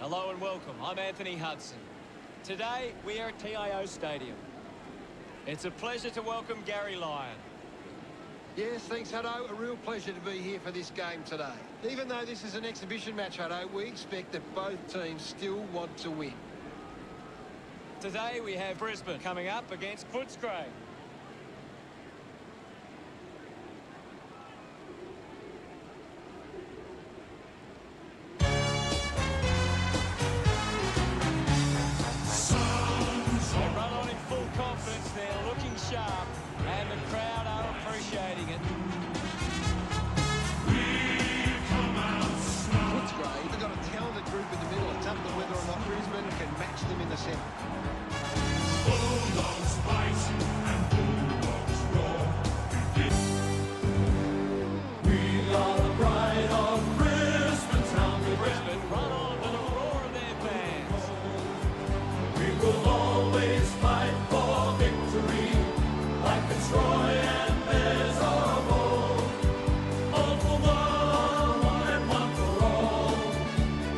Hello and welcome. I'm Anthony Hudson. Today we are at TIO Stadium. It's a pleasure to welcome Gary Lyon. Yes, thanks, Hutto. A real pleasure to be here for this game today. Even though this is an exhibition match, Hutto, we expect that both teams still want to win. Today we have Brisbane coming up against Footscray. They run on in full confidence. They're looking sharp and the crowd are appreciating it. Footscray, they've got a talented group in the middle. It's up to whether or not Brisbane can match them in the centre. Bulldogs fight and Bulldogs roar. We are the pride of Brisbane town. Brisbane run on to the roar of their fans. We will always fight for victory, like the Troy and Bears of old. All for one and one for all.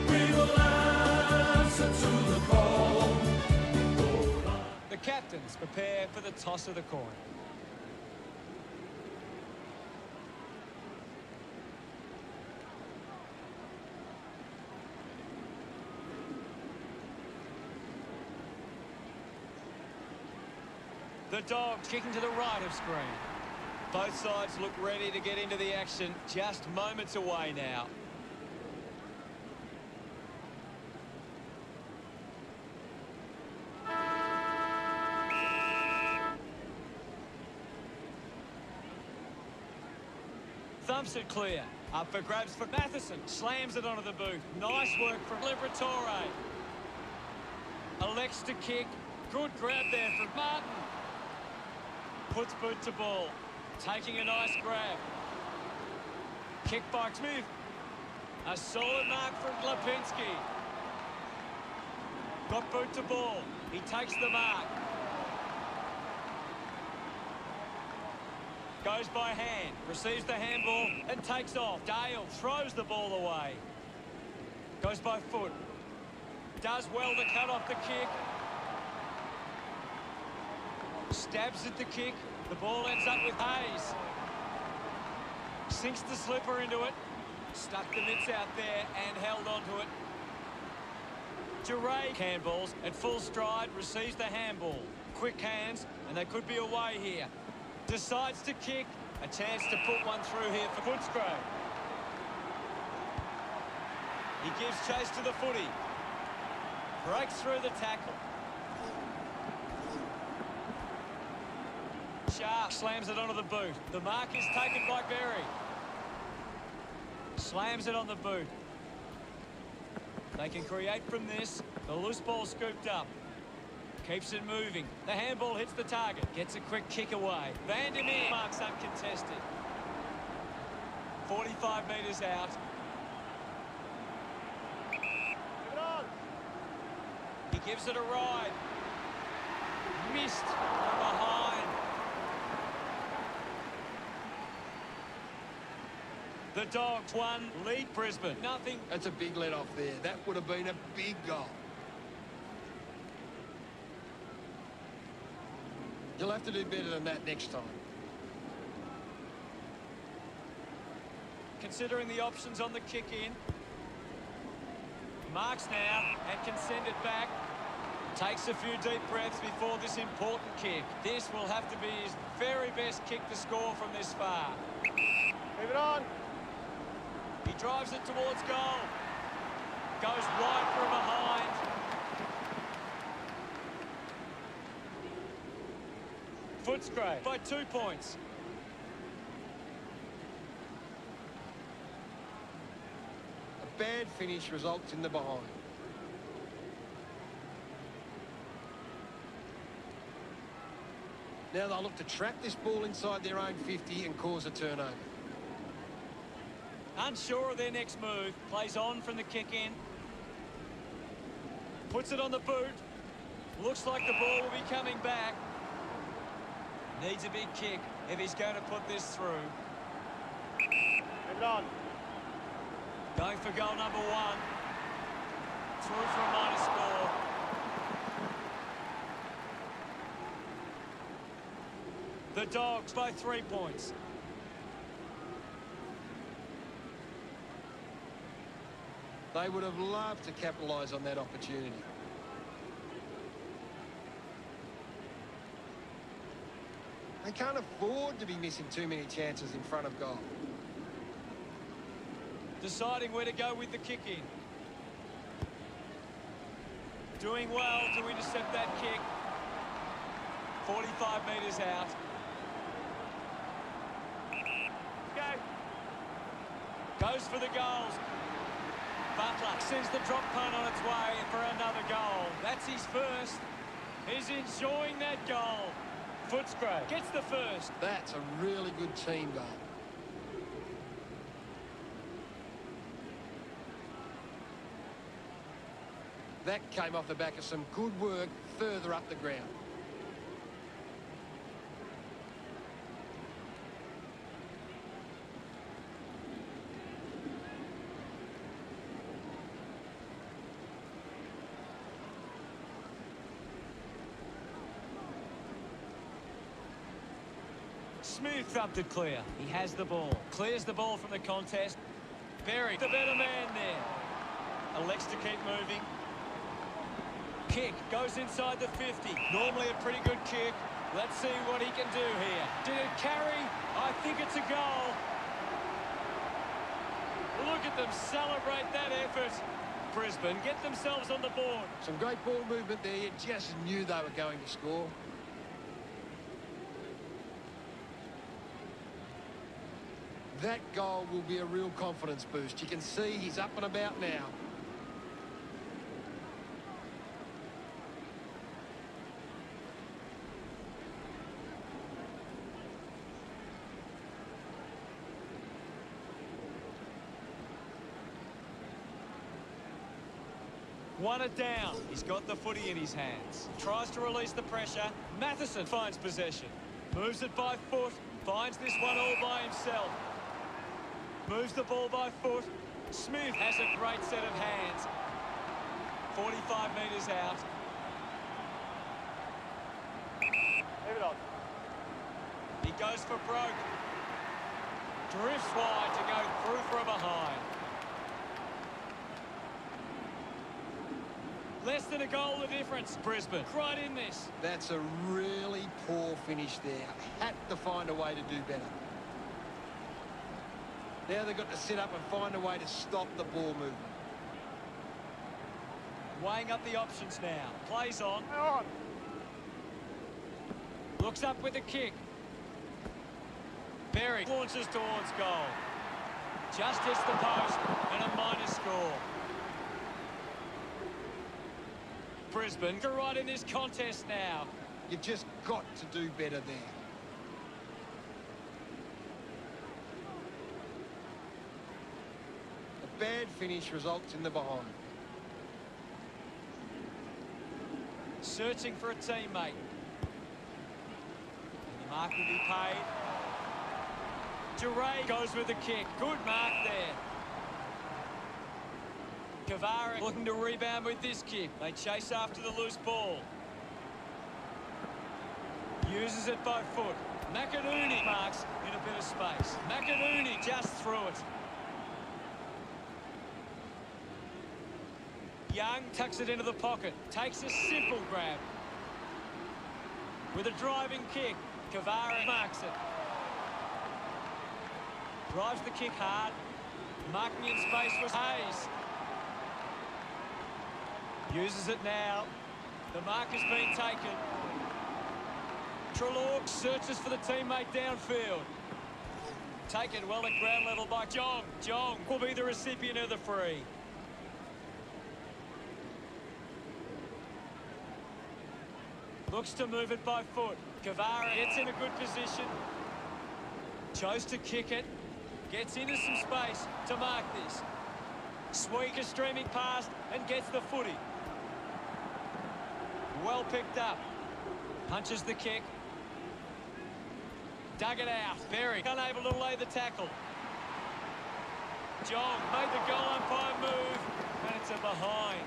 We will answer to the call. The captains prepare for the toss of the coin. The Dogs kicking to the right of screen. Both sides look ready to get into the action, just moments away now. Thumps it clear. Up for grabs for Matheson. Slams it onto the boot. Nice work from Liberatore. Elects to kick. Good grab there from Martin. Puts boot to ball. Taking a nice grab. Kick by Smith. A solid mark from Lipinski. Got boot to ball. He takes the mark. Goes by hand. Receives the handball and takes off. Dale throws the ball away. Goes by foot. Does well to cut off the kick. Stabs at the kick. The ball ends up with Hayes. Sinks the slipper into it. Stuck the mitts out there and held onto it. Duray handballs at full stride. Receives the handball. Quick hands and they could be away here. Decides to kick. A chance to put one through here for Footscray. He gives chase to the footy. Breaks through the tackle. Sharp slams it onto the boot. The mark is taken by Berry. Slams it on the boot. They can create from this. The loose ball scooped up. Keeps it moving. The handball hits the target. Gets a quick kick away. Van der Meer marks uncontested. 45 metres out. He gives it a ride. Missed from behind. The Dogs won, lead Brisbane. Nothing. That's a big let off there. That would have been a big goal. You'll have to do better than that next time. Considering the options on the kick in. Marks now and can send it back. Takes a few deep breaths before this important kick. This will have to be his very best kick to score from this far. Move it on. He drives it towards goal. Goes wide from behind. Footscray by 2 points. A bad finish results in the behind. Now they'll look to trap this ball inside their own 50 and cause a turnover. Unsure of their next move. Plays on from the kick in. Puts it on the boot. Looks like the ball will be coming back. Needs a big kick if he's going to put this through. Move it on. Going for goal number 1. through for a minor score. The Dogs by 3 points. They would have loved to capitalise on that opportunity. They can't afford to be missing too many chances in front of goal. Deciding where to go with the kick in. Doing well to intercept that kick. 45 metres out. Goes for the goals. Butler sends the drop punt on its way for another goal. That's his first. He's enjoying that goal. Footscray gets the first. That's a really good team goal. That came off the back of some good work further up the ground. Smith thumped it clear. He has the ball. Clears the ball from the contest. Berry, the better man there. Elects to keep moving. Kick goes inside the 50. Normally a pretty good kick. Let's see what he can do here. Did it carry? I think it's a goal. Look at them celebrate that effort. Brisbane get themselves on the board. Some great ball movement there. You just knew they were going to score. That goal will be a real confidence boost. You can see he's up and about now. One it down. He's got the footy in his hands. Tries to release the pressure. Matheson finds possession. Moves it by foot. Finds this one all by himself. Moves the ball by foot. Smith has a great set of hands. 45 metres out. Leave it on. He goes for broke. Drifts wide to go through for a behind. Less than a goal the difference. Brisbane right in this. That's a really poor finish there. Had to find a way to do better. Now they've got to sit up and find a way to stop the ball movement. Weighing up the options now. Plays on. On. Looks up with a kick. Berry launches towards goal. Just hits the post and a minor score. Brisbane are right in this contest now. You've just got to do better there. A bad finish results in the behind. Searching for a teammate. The mark will be paid. Duray goes with the kick. Good mark there. Kavara looking to rebound with this kick. They chase after the loose ball. Uses it by foot. McInerney marks in a bit of space. McInerney just through it. Young tucks it into the pocket. Takes a simple grab. With a driving kick, Kavara marks it. Drives the kick hard. Marking in space for Hayes. Uses it now. The mark has been taken. Trelaw searches for the teammate downfield. Taken well at ground level by Jong. Jong will be the recipient of the free. Looks to move it by foot. Kavara gets in a good position. Chose to kick it. Gets into some space to mark this. Sweeker streaming past and gets the footy. Well picked up. Punches the kick. Dug it out. Berry unable to lay the tackle. Jong made the goal umpire move, and it's a behind.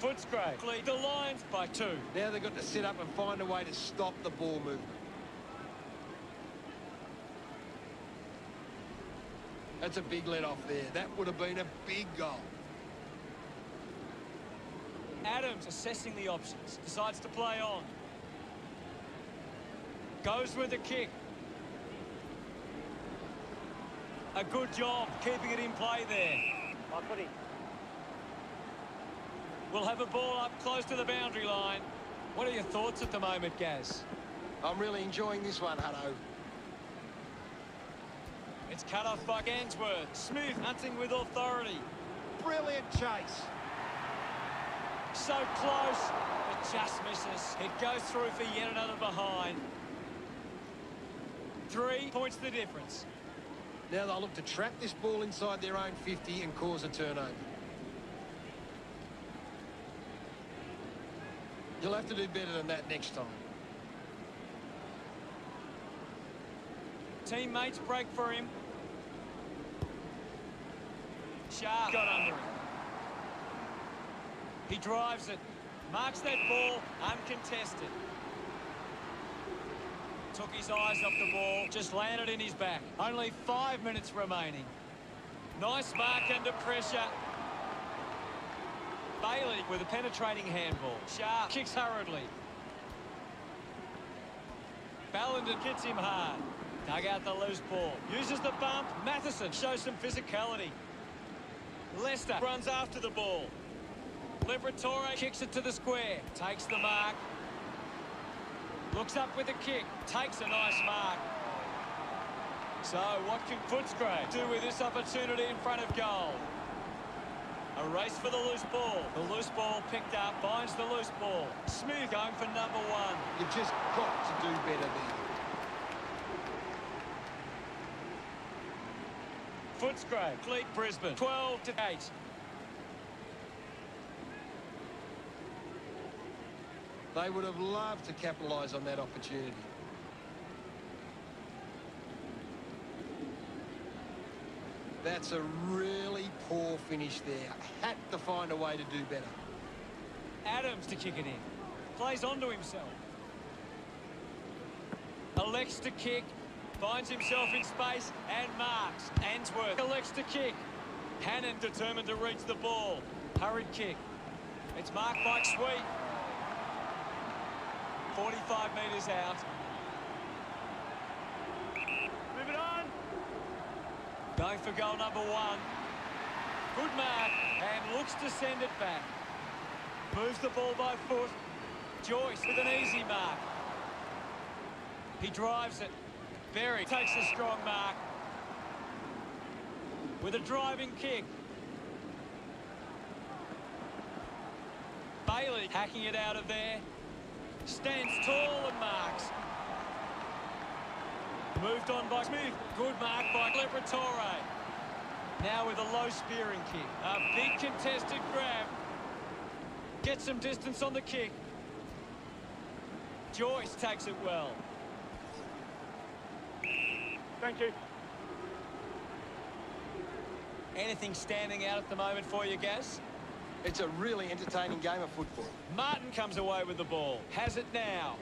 Footscray lead the Lions by 2. Now they've got to set up and find a way to stop the ball movement. That's a big let off there. That would have been a big goal. Adams assessing the options. Decides to play on. Goes with the kick. A good job keeping it in play there. My footy. We'll have a ball up close to the boundary line. What are your thoughts at the moment, Gaz? I'm really enjoying this one, Hutto. It's cut off by Gansworth. Smooth hunting with authority. Brilliant chase. So close, but just misses. It goes through for yet another behind. 3 points the difference. Now they'll look to trap this ball inside their own 50 and cause a turnover. You'll have to do better than that next time. Teammates break for him. Sharp got under him. He drives it. Marks that ball uncontested. Took his eyes off the ball. Just landed in his back. Only 5 minutes remaining. Nice mark under pressure. Bailey with a penetrating handball. Sharp kicks hurriedly. Ballenden hits him hard. Dug out the loose ball. Uses the bump. Matheson shows some physicality. Lester runs after the ball. Liberatore kicks it to the square. Takes the mark. Looks up with a kick. Takes a nice mark. So what can Footscray do with this opportunity in front of goal? A race for the loose ball. The loose ball picked up. Finds the loose ball. Smooth going for number 1. You've just got to do better there. Footscray lead Brisbane 12-8. They would have loved to capitalise on that opportunity. That's a really poor finish there. Had to find a way to do better. Adams to kick it in. Plays onto himself. Elects to kick. Finds himself in space and marks. Answorth elects to kick. Hannon determined to reach the ball. Hurried kick. It's marked by Sweet. 45 metres out. Move it on. Going for goal number 1. Good mark and looks to send it back. Moves the ball by foot. Joyce with an easy mark. He drives it. Berry takes a strong mark. With a driving kick. Bailey hacking it out of there. Stands tall and marks. Moved on by Smith. Good mark by Liberatore. Now with a low spearing kick. A big contested grab. Gets some distance on the kick. Joyce takes it well. Thank you. Anything standing out at the moment for you, Gaz? It's a really entertaining game of football. Martin comes away with the ball. Has it now.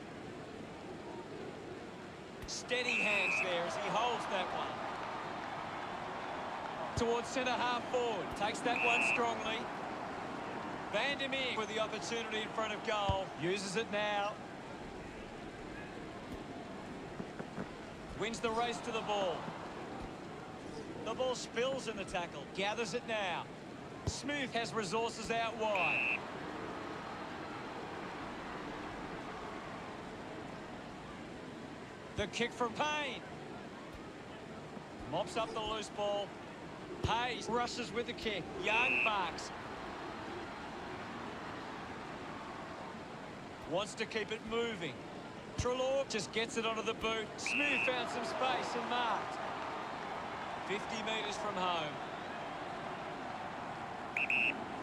Steady hands there as he holds that one. Towards centre half forward. Takes that one strongly. Van der Meer with the opportunity in front of goal. Uses it now. Wins the race to the ball. The ball spills in the tackle. Gathers it now. Smooth has resources out wide. The kick from Payne. Mops up the loose ball. Hayes rushes with the kick. Young marks. Wants to keep it moving. Treloar just gets it onto the boot. Smooth found some space and marked. 50 metres from home.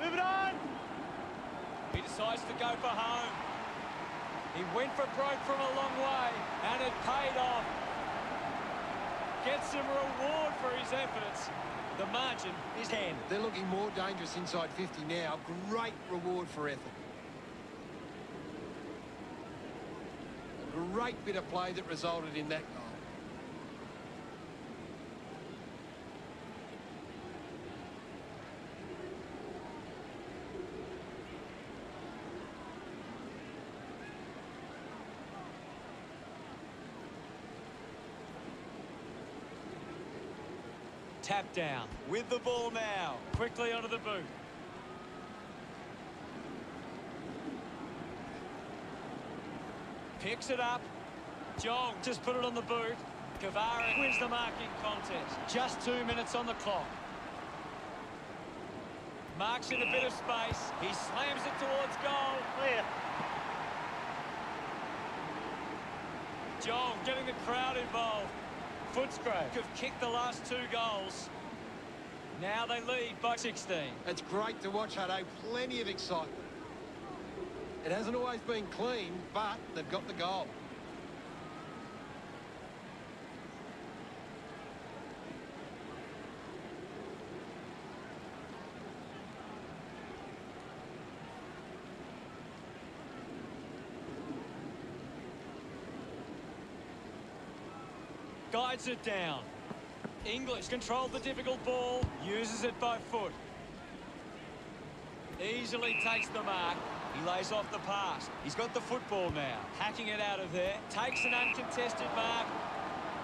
Move it on. He decides to go for home. He went for broke from a long way, and it paid off. gets some reward for his efforts. The margin is 10. They're looking more dangerous inside 50 now. Great reward for effort. A great bit of play that resulted in that goal. Tap down with the ball now. Quickly onto the boot. Picks it up. Jong just put it on the boot. Kavara wins the marking contest. Just 2 minutes on the clock. Marks in a bit of space. He slams it towards goal. Clear. Jong getting the crowd involved. Footscray have kicked the last 2 goals. Now they lead by 16. It's great to watch, Hutto. Plenty of excitement. It hasn't always been clean, but they've got the goal. Guides it down. English controlled the difficult ball, uses it by foot. Easily takes the mark. He lays off the pass. He's got the football now. Hacking it out of there. Takes an uncontested mark.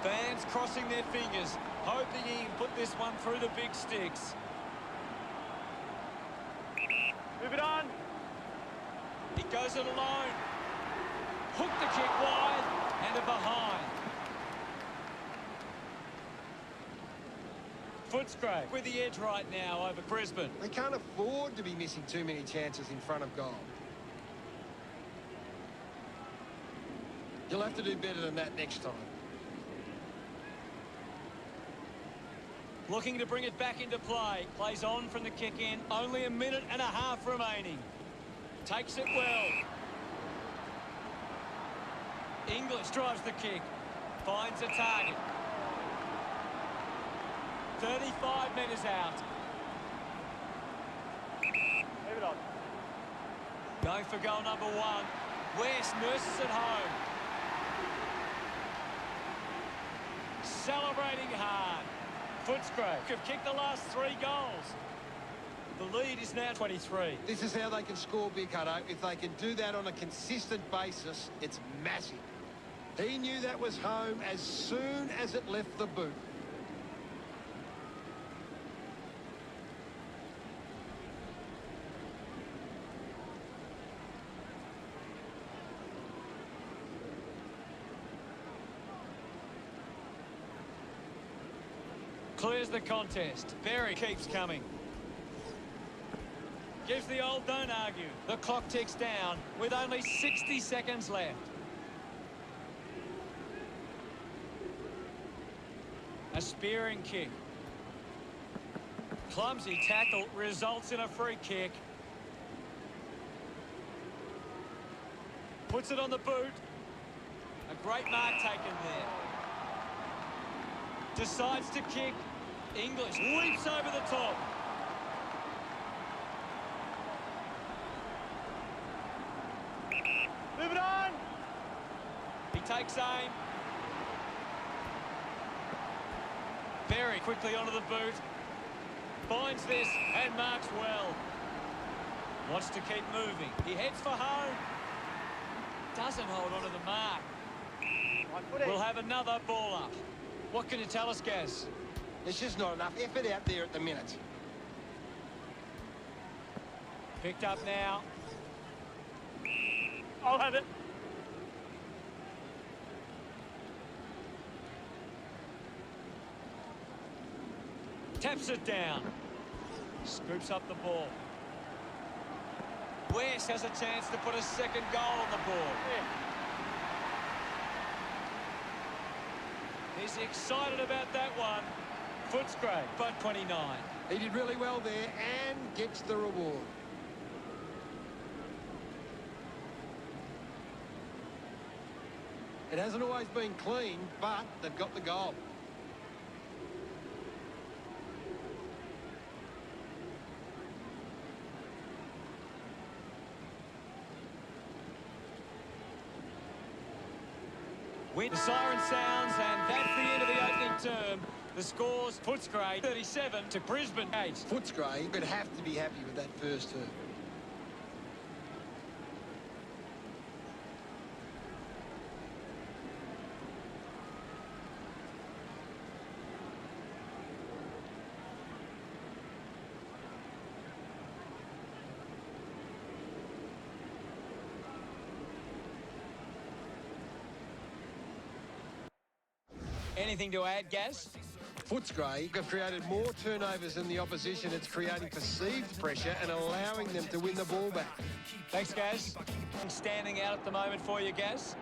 Fans crossing their fingers, hoping he can put this one through the big sticks. Move it on. He goes it alone. Hooked the kick wide and a behind. Footscray with the edge right now over Brisbane. They can't afford to be missing too many chances in front of goal. You'll have to do better than that next time. Looking to bring it back into play. Plays on from the kick in. Only a minute and a half remaining. Takes it well. English drives the kick. Finds a target. 35 metres out. Move it on. Going for goal number 1. West nurses it home. Celebrating hard. Footscray have kicked the last 3 goals. The lead is now 23. This is how they can score big, Hutto. If they can do that on a consistent basis, it's massive. He knew that was home as soon as it left the boot. Clears the contest. Berry keeps coming. Gives the old don't argue. The clock ticks down with only 60 seconds left. A spearing kick. Clumsy tackle results in a free kick. Puts it on the boot. A great mark taken there. Decides to kick. English leaps over the top. Move it on. He takes aim. Very quickly onto the boot. Finds this and marks well. Wants to keep moving. He heads for home. Doesn't hold onto the mark. We'll have another ball up. What can you tell us, Gaz? There's just not enough effort out there at the minute. Picked up now. I'll have it. Taps it down. Scoops up the ball. West has a chance to put a second goal on the board. Yeah. He's excited about that one. Footscray by 29. He did really well there and gets the reward. It hasn't always been clean, but they've got the goal. The siren sounds, and that's the end of the opening term. The score's Footscray 37 to Brisbane 8. Footscray would have to be happy with that first term. Anything to add, Gaz? Footscray have created more turnovers than the opposition. It's creating perceived pressure and allowing them to win the ball back. Thanks, Gaz. Standing out at the moment for you, Gaz.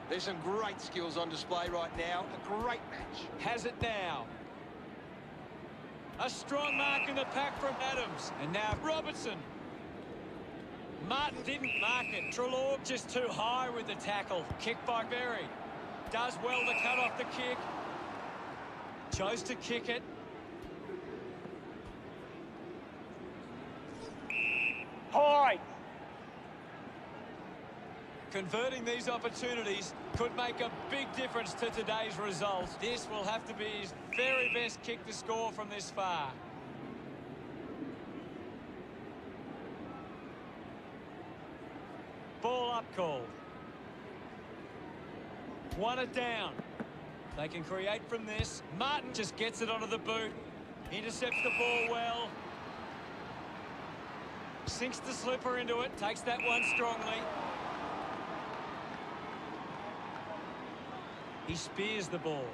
There's some great skills on display right now. A great match. Has it now. A strong mark in the pack from Adams. And now Robertson. Martin didn't mark it. Treloar just too high with the tackle. Kick by Berry. Does well to cut off the kick. Chose to kick it. High. Converting these opportunities could make a big difference to today's result. This will have to be his very best kick to score from this far. Ball up called. Won it down. They can create from this. Martin just gets it onto the boot. Intercepts the ball well. Sinks the slipper into it. Takes that one strongly. He spears the ball.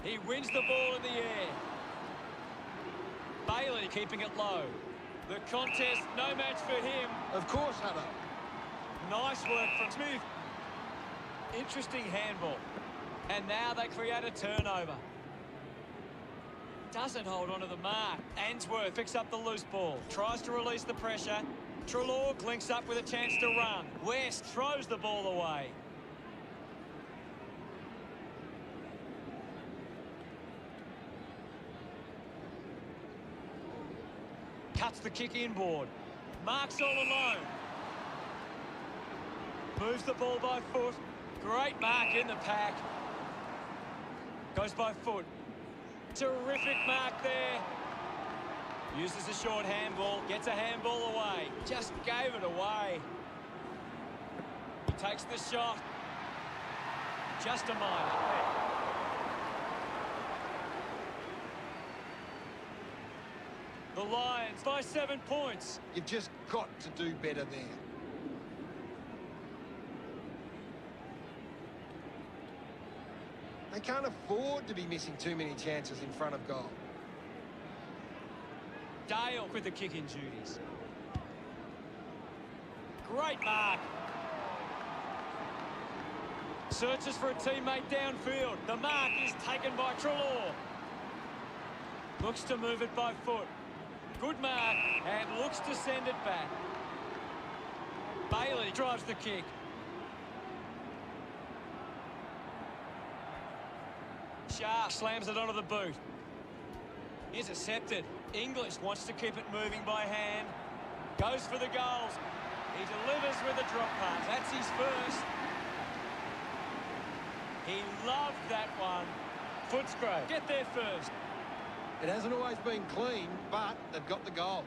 He wins the ball in the air. Bailey keeping it low. The contest, no match for him. Of course, Hutto. Nice work from Smith. Interesting handball. And now they create a turnover. Doesn't hold on to the mark. Answorth picks up the loose ball. Tries to release the pressure. Treloar links up with a chance to run. West throws the ball away. Cuts the kick inboard. Marks all alone. Moves the ball by foot. Great mark in the pack. Goes by foot. Terrific mark there. Uses a short handball. Gets a handball away. Just gave it away. He takes the shot. Just a minor. The Lions by 7 points. You've just got to do better there. They can't afford to be missing too many chances in front of goal. Dale with the kicking duties. Great mark. Searches for a teammate downfield. The mark is taken by Treloar. Looks to move it by foot. Good mark and looks to send it back. Bailey drives the kick. Sharp slams it onto the boot. Intercepted. English wants to keep it moving by hand. Goes for the goals. He delivers with a drop pass. That's his first. He loved that one. Footscray get there first. It hasn't always been clean, but they've got the goal.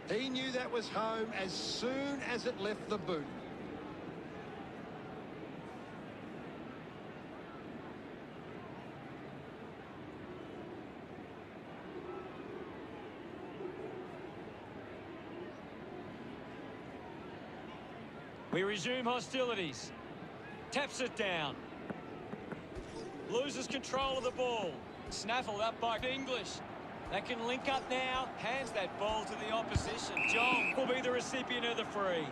He knew that was home as soon as it left the boot. We resume hostilities. Taps it down. Loses control of the ball. Snaffled up by English. They can link up now. Hands that ball to the opposition. John will be the recipient of the free.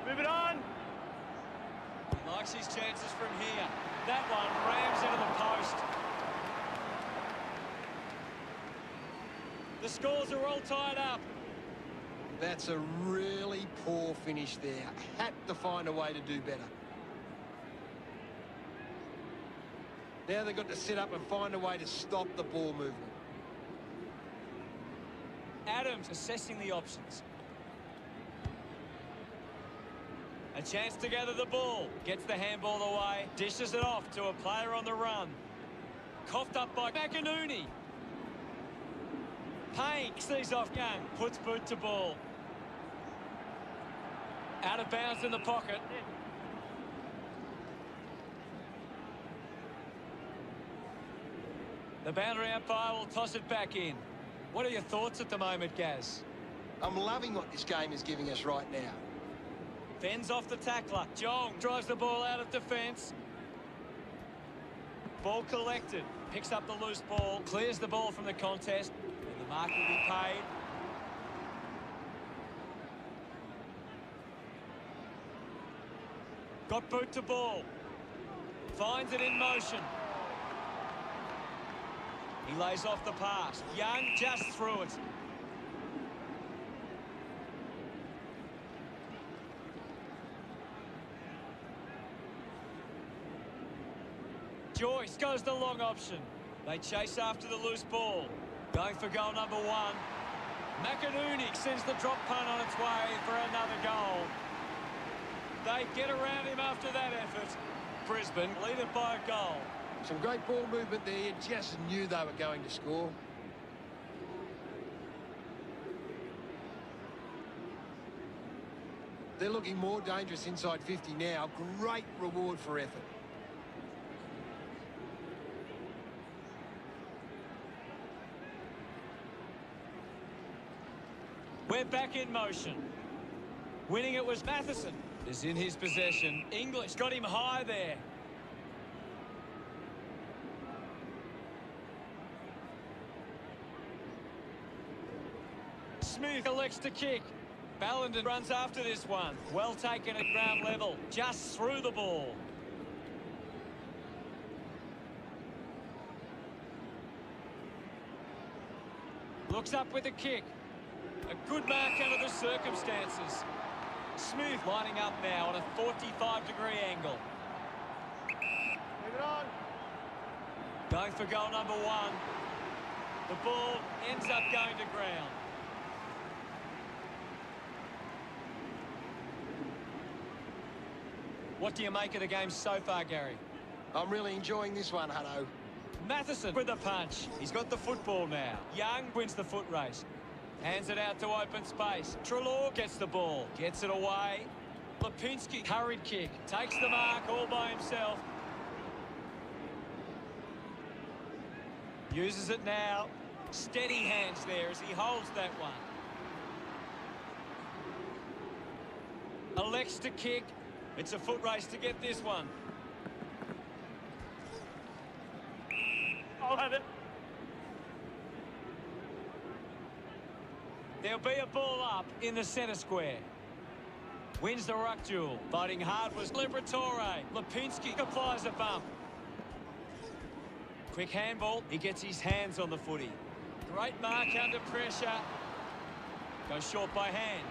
Move it on. He likes his chances from here. That one rams into the post. The scores are all tied up. That's a really poor finish there. Had to find a way to do better. Now they've got to sit up and find a way to stop the ball movement. Adams assessing the options. A chance to gather the ball. Gets the handball away. Dishes it off to a player on the run. Coughed up by McInerney. Payne sees off Young. Puts boot to ball. Out of bounds in the pocket. The boundary umpire will toss it back in. What are your thoughts at the moment, Gaz? I'm loving what this game is giving us right now. Fends off the tackler. Jong drives the ball out of defence. Ball collected. Picks up the loose ball. Clears the ball from the contest. And the mark will be paid. Got boot to ball. Finds it in motion. He lays off the pass. Young just threw it. Joyce goes the long option. They chase after the loose ball. Going for goal number 1. McInerney sends the drop punt on its way for another goal. They get around him after that effort. Brisbane lead it by a goal. Some great ball movement there. You just knew they were going to score. They're looking more dangerous inside 50 now. Great reward for effort. We're back in motion. Winning it was Matheson. Is in his possession. English got him high there. Smith elects to kick. Ballenden runs after this one. Well taken at ground level. Just through the ball. Looks up with a kick. A good mark under the circumstances. Smith lining up now on a 45-degree angle. Move it on. Going for goal number 1. The ball ends up going to ground. What do you make of the game so far, Gary? I'm really enjoying this one, Hutto. Matheson with the punch. He's got the football now. Young wins the foot race. Hands it out to open space. Treloar gets the ball. Gets it away. Lipinski, hurried kick. Takes the mark all by himself. Uses it now. Steady hands there as he holds that one. Elects to kick. It's a foot race to get this one. I'll have it. There'll be a ball up in the centre square. Wins the ruck duel. Fighting hard was Liberatore. Lipinski applies a bump. Quick handball. He gets his hands on the footy. Great mark under pressure. Goes short by hand.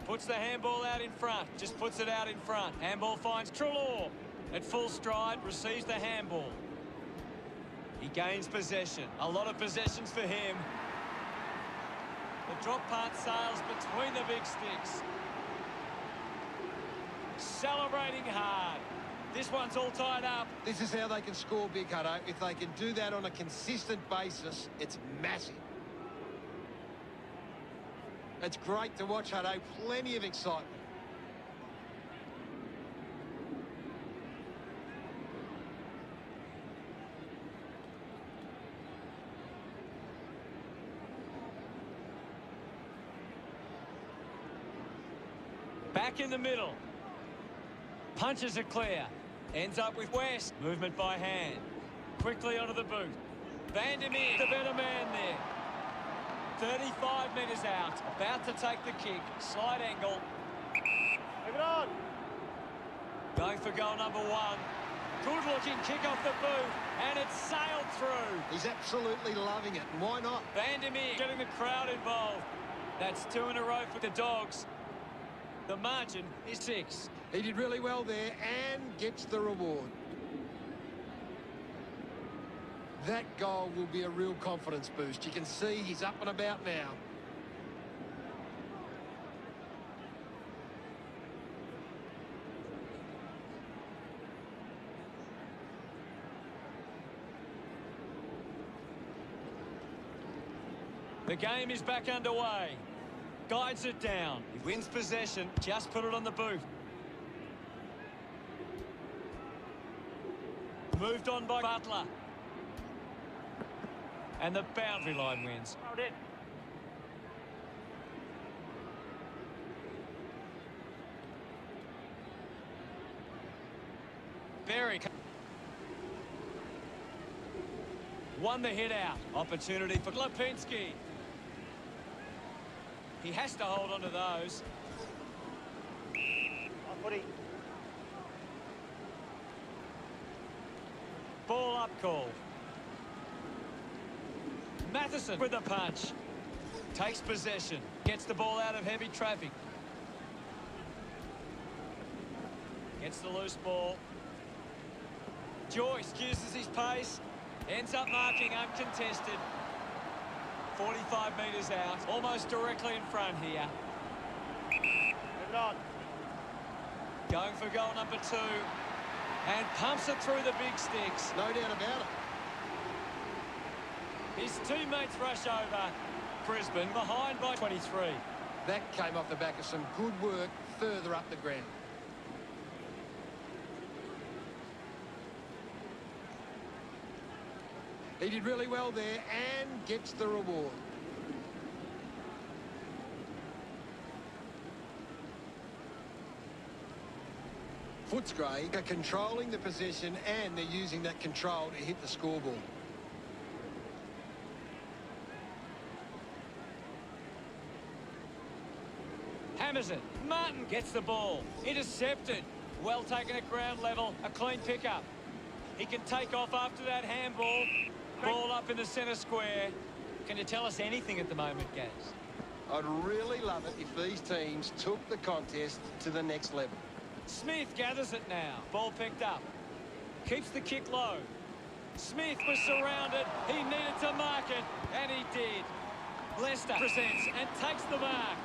Puts the handball out in front. Just puts it out in front. Handball finds Treloar. At full stride, receives the handball. He gains possession. A lot of possessions for him. The drop punt sails between the big sticks. Celebrating hard. This one's all tied up. This is how they can score big, Hutto. If they can do that on a consistent basis, it's massive. It's great to watch, Hutto. Plenty of excitement. Back in the middle. Punches it clear. Ends up with West. Movement by hand. Quickly onto the boot. Vandermeer, the better man there. 35 metres out. About to take the kick. Slight angle. Move it on. Going for goal number 1. Good looking kick off the boot. And it's sailed through. He's absolutely loving it. And why not? Vandermeer getting the crowd involved. That's 2 in a row for the Dogs. The margin is 6. He did really well there and gets the reward. That goal will be a real confidence boost. You can see he's up and about now. The game is back underway. Guides it down. He wins possession. Just put it on the boot. Moved on by Butler. And the boundary line wins. Out in. Berry. Won the hit out. Opportunity for Lipinski. He has to hold on to those. On footy. Ball up call. Matheson with the punch. Takes possession. Gets the ball out of heavy traffic. Gets the loose ball. Joyce uses his pace. Ends up marking uncontested. 45 metres out. Almost directly in front here. Move it on. Going for goal number 2. And pumps it through the big sticks. No doubt about it. His teammates rush over. Brisbane behind by 23. That came off the back of some good work further up the ground. He did really well there and gets the reward. Footscray are controlling the possession and they're using that control to hit the scoreboard. Hammers it. Martin gets the ball. Intercepted. Well taken at ground level. A clean pickup. He can take off after that handball. Ball up in the centre square. Can you tell us anything at the moment, Gaz? I'd really love it if these teams took the contest to the next level. Smith gathers it now. Ball picked up. Keeps the kick low. Smith was surrounded. He needed to mark it, and he did. Leicester presents and takes the mark.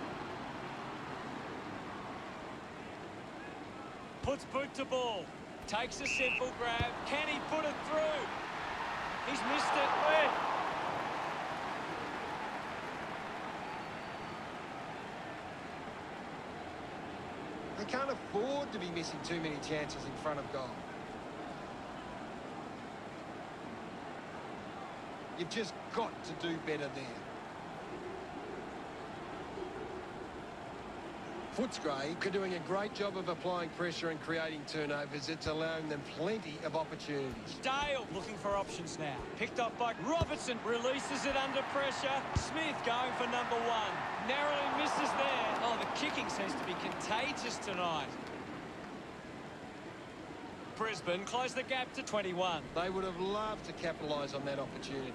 Puts boot to ball. Takes a simple grab. Can he put it through? He's missed it. They can't afford to be missing too many chances in front of goal. You've just got to do better there. Footscray are doing a great job of applying pressure and creating turnovers. It's allowing them plenty of opportunities. Dale looking for options now. Picked up by Robertson. Releases it under pressure. Smith going for number 1. Narrowly misses there. Oh, the kicking seems to be contagious tonight. Brisbane close the gap to 21. They would have loved to capitalise on that opportunity.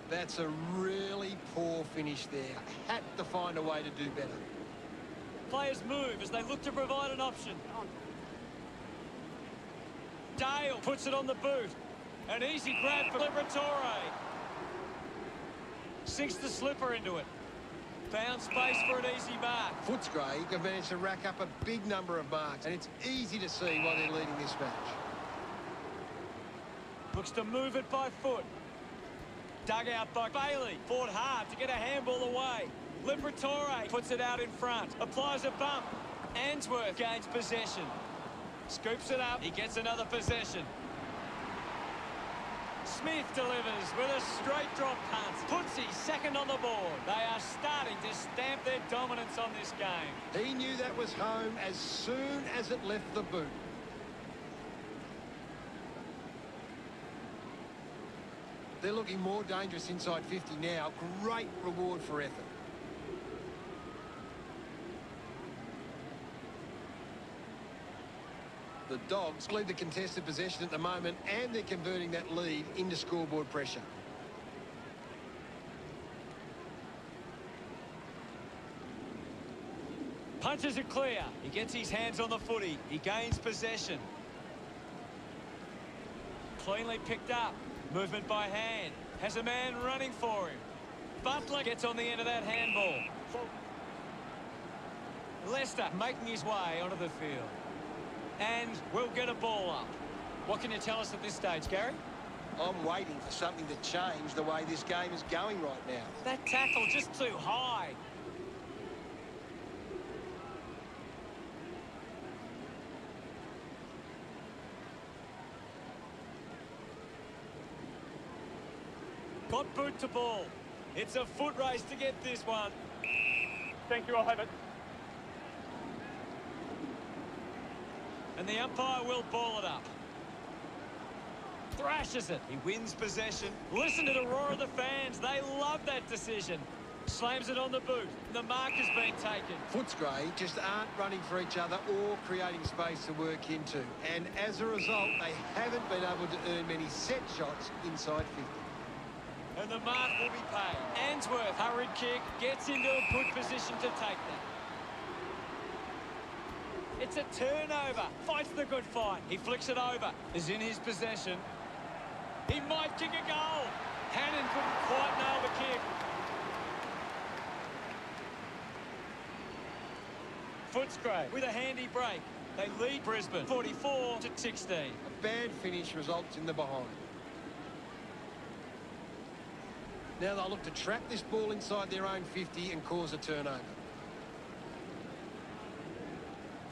That's a really poor finish there. Had to find a way to do better. Players move as they look to provide an option. Dale puts it on the boot. An easy grab for Liberatore. Sinks the slipper into it. Found space for an easy mark. Footscray have managed to rack up a big number of marks, and it's easy to see why they're leading this match. Looks to move it by foot. Dug out by Bailey. Fought hard to get a handball away. Liberatore puts it out in front. Applies a bump. Answorth gains possession. Scoops it up. He gets another possession. Smith delivers with a straight drop punt. Puts his second on the board. They are starting to stamp their dominance on this game. He knew that was home as soon as it left the boot. They're looking more dangerous inside 50 now. Great reward for effort. The Dogs lead the contested possession at the moment, and they're converting that lead into scoreboard pressure. Punches it clear. He gets his hands on the footy. He gains possession. Cleanly picked up. Movement by hand. Has a man running for him. Butler gets on the end of that handball. Leicester making his way onto the field. And we'll get a ball up. What can you tell us at this stage, Gary? I'm waiting for something to change the way this game is going right now. That tackle just too high. Got boot to ball. It's a foot race to get this one. Thank you, I'll have it. And the umpire will ball it up. Thrashes it. He wins possession. Listen to the roar of the fans. They love that decision. Slams it on the boot. The mark has been taken. Footscray just aren't running for each other or creating space to work into. And as a result, they haven't been able to earn many set shots inside 50. And the mark will be paid. Answorth, hurried kick, gets into a good position to take that. It's a turnover. Fights the good fight. He flicks it over. Is in his possession. He might kick a goal. Hannon couldn't quite nail the kick. Footscray with a handy break. They lead Brisbane 44-16. A bad finish results in the behind. Now they'll look to trap this ball inside their own 50 and cause a turnover.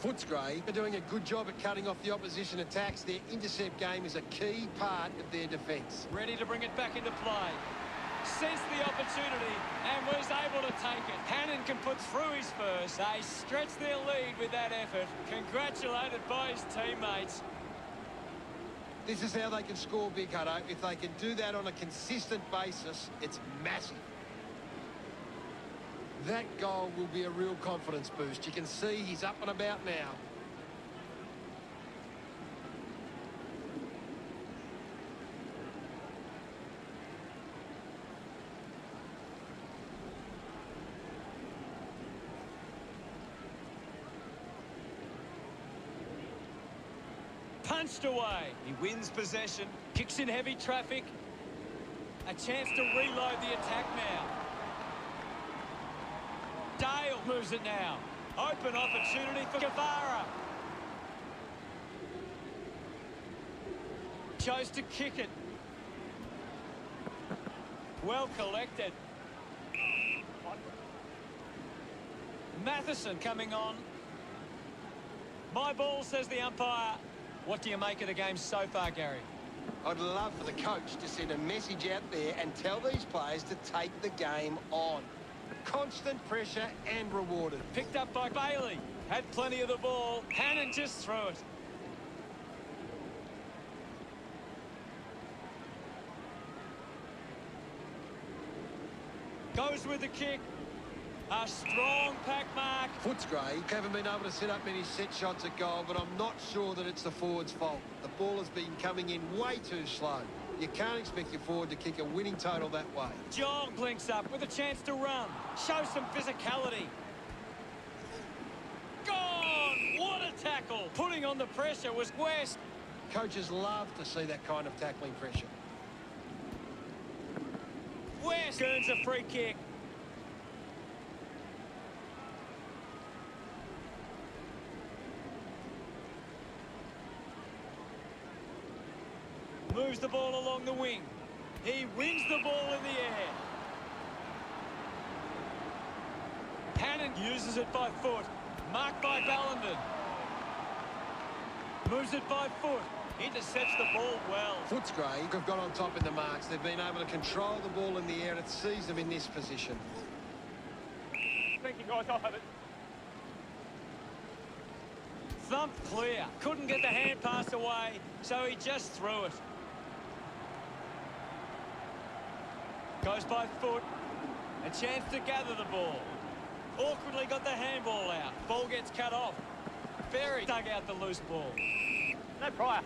Footscray are doing a good job at cutting off the opposition attacks. Their intercept game is a key part of their defence. Ready to bring it back into play. Sensed the opportunity and was able to take it. Hannon can put through his first. They stretch their lead with that effort. Congratulated by his teammates. This is how they can score big, Hutto. If they can do that on a consistent basis, it's massive. That goal will be a real confidence boost. You can see he's up and about now. Punched away. He wins possession. Kicks in heavy traffic. A chance to reload the attack now. Dale moves it now. Open opportunity for Guevara. Chose to kick it. Well collected. Matheson coming on. My ball, says the umpire. What do you make of the game so far, Gary? I'd love for the coach to send a message out there and tell these players to take the game on. Constant pressure and rewarded. Picked up by Bailey. Had plenty of the ball. Hannon just threw it. Goes with the kick. A strong pack mark. Footscray haven't been able to set up many set shots at goal, but I'm not sure that it's the forward's fault. The ball has been coming in way too slow. You can't expect your forward to kick a winning total that way. John blinks up with a chance to run. Show some physicality. Gone! What a tackle! Putting on the pressure was West. Coaches love to see that kind of tackling pressure. West earns a free kick. Moves the ball along the wing. He wins the ball in the air. Hannon uses it by foot. Marked by Ballenden. Moves it by foot. Intercepts the ball well. Footscray have got on top in the marks. They've been able to control the ball in the air and it sees them in this position. Thank you, guys, I'll have it. Thump clear. Couldn't get the hand pass away, so he just threw it. Goes by foot. A chance to gather the ball. Awkwardly got the handball out. Ball gets cut off. Berry dug out the loose ball. No prior.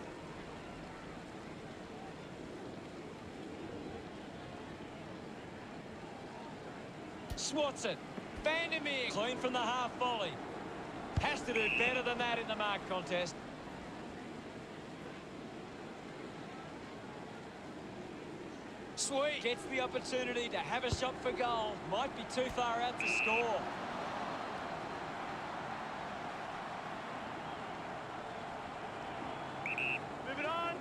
Swats it. Vandermeer clean from the half volley. Has to do better than that in the mark contest. Sweet. Gets the opportunity to have a shot for goal. Might be too far out to score. Move it on.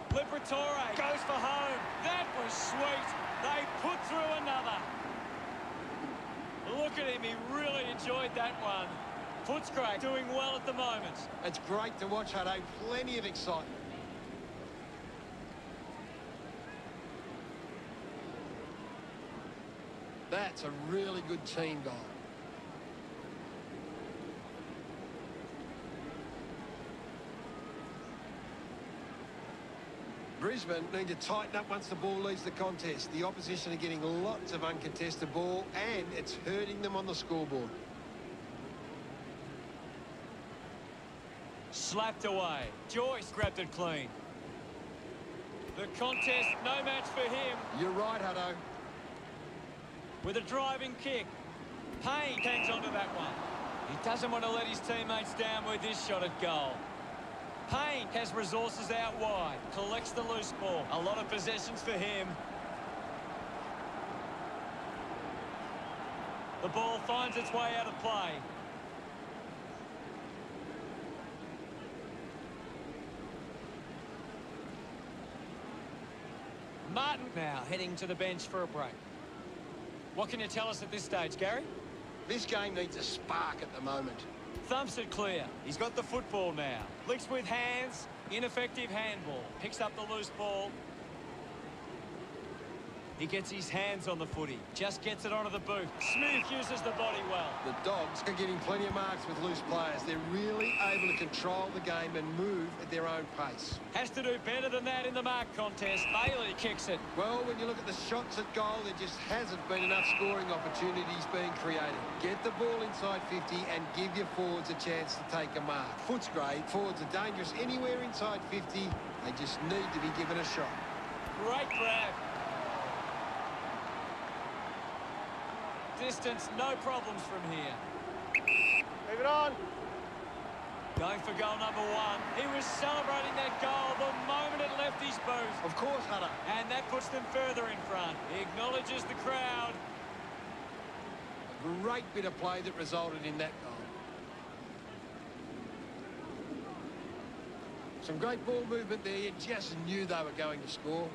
Liberatore goes for home. That was sweet. They put through another. Look at him. He really enjoyed that one. Footscray doing well at the moment. It's great to watch, Hutto. Plenty of excitement. That's a really good team goal. Brisbane need to tighten up once the ball leaves the contest. The opposition are getting lots of uncontested ball and it's hurting them on the scoreboard. Slapped away. Joyce grabbed it clean. The contest, no match for him. You're right, Hutto. With a driving kick. Payne hangs on to that one. He doesn't want to let his teammates down with this shot at goal. Payne has resources out wide. Collects the loose ball. A lot of possessions for him. The ball finds its way out of play. Martin now heading to the bench for a break. What can you tell us at this stage, Gary? This game needs a spark at the moment. Thumps it clear. He's got the football now. Links with hands. Ineffective handball. Picks up the loose ball. He gets his hands on the footy. Just gets it onto the boot. Smith uses the body well. The Dogs are getting plenty of marks with loose players. They're really able to control the game and move at their own pace. Has to do better than that in the mark contest. Bailey kicks it. Well, when you look at the shots at goal, there just hasn't been enough scoring opportunities being created. Get the ball inside 50 and give your forwards a chance to take a mark. Footscray, forwards are dangerous anywhere inside 50. They just need to be given a shot. Great grab. Distance, no problems from here. Move it on. Going for goal number one. He was celebrating that goal the moment it left his boot. Of course, Hutto. And that puts them further in front. He acknowledges the crowd. A great bit of play that resulted in that goal. Some great ball movement there. You just knew they were going to score.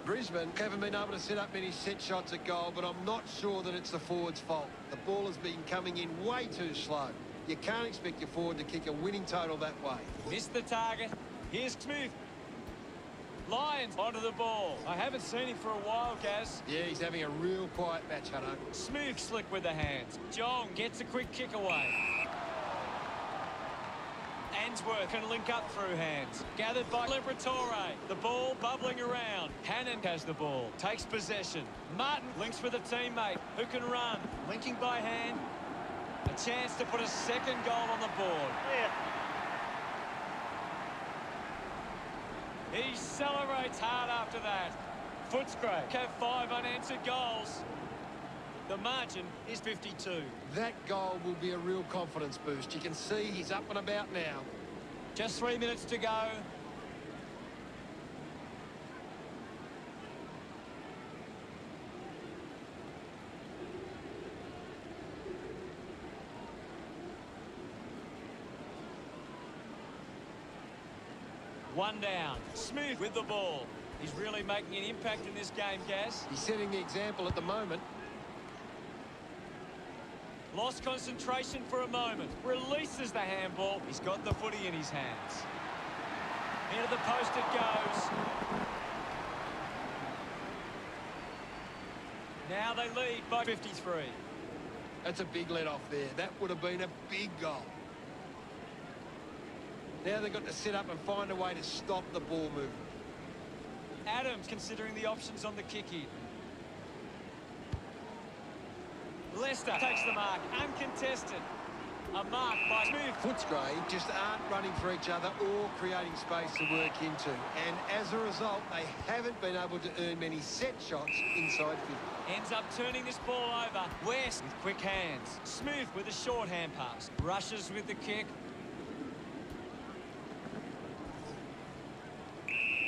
Brisbane haven't been able to set up many set shots at goal, but I'm not sure that it's the forward's fault. The ball has been coming in way too slow. You can't expect your forward to kick a winning total that way. Missed the target. Here's Smith. Lions onto the ball. I haven't seen him for a while, Gaz. Yeah, he's having a real quiet match, Hutto. Smooth slick with the hands. Jong gets a quick kick away. Answorth can link up through hands. Gathered by Liberatore. The ball bubbling around. Hannon has the ball. Takes possession. Martin links with a teammate who can run. Linking by hand. A chance to put a second goal on the board. Yeah. He celebrates hard after that. Footscray have 5 unanswered goals. The margin is 52. That goal will be a real confidence boost. You can see he's up and about now. Just 3 minutes to go. One down. Smooth with the ball. He's really making an impact in this game, Gaz. He's setting the example at the moment. Lost concentration for a moment. Releases the handball. He's got the footy in his hands. Into the post it goes. Now they lead by 53. That's a big let off there. That would have been a big goal. Now they've got to set up and find a way to stop the ball movement. Adams considering the options on the kick-in. Lester takes the mark, uncontested. A mark by Smith. Footscray just aren't running for each other or creating space to work into. And as a result, they haven't been able to earn many set shots inside 50. Ends up turning this ball over. West with quick hands. Smooth with a short hand pass. Rushes with the kick.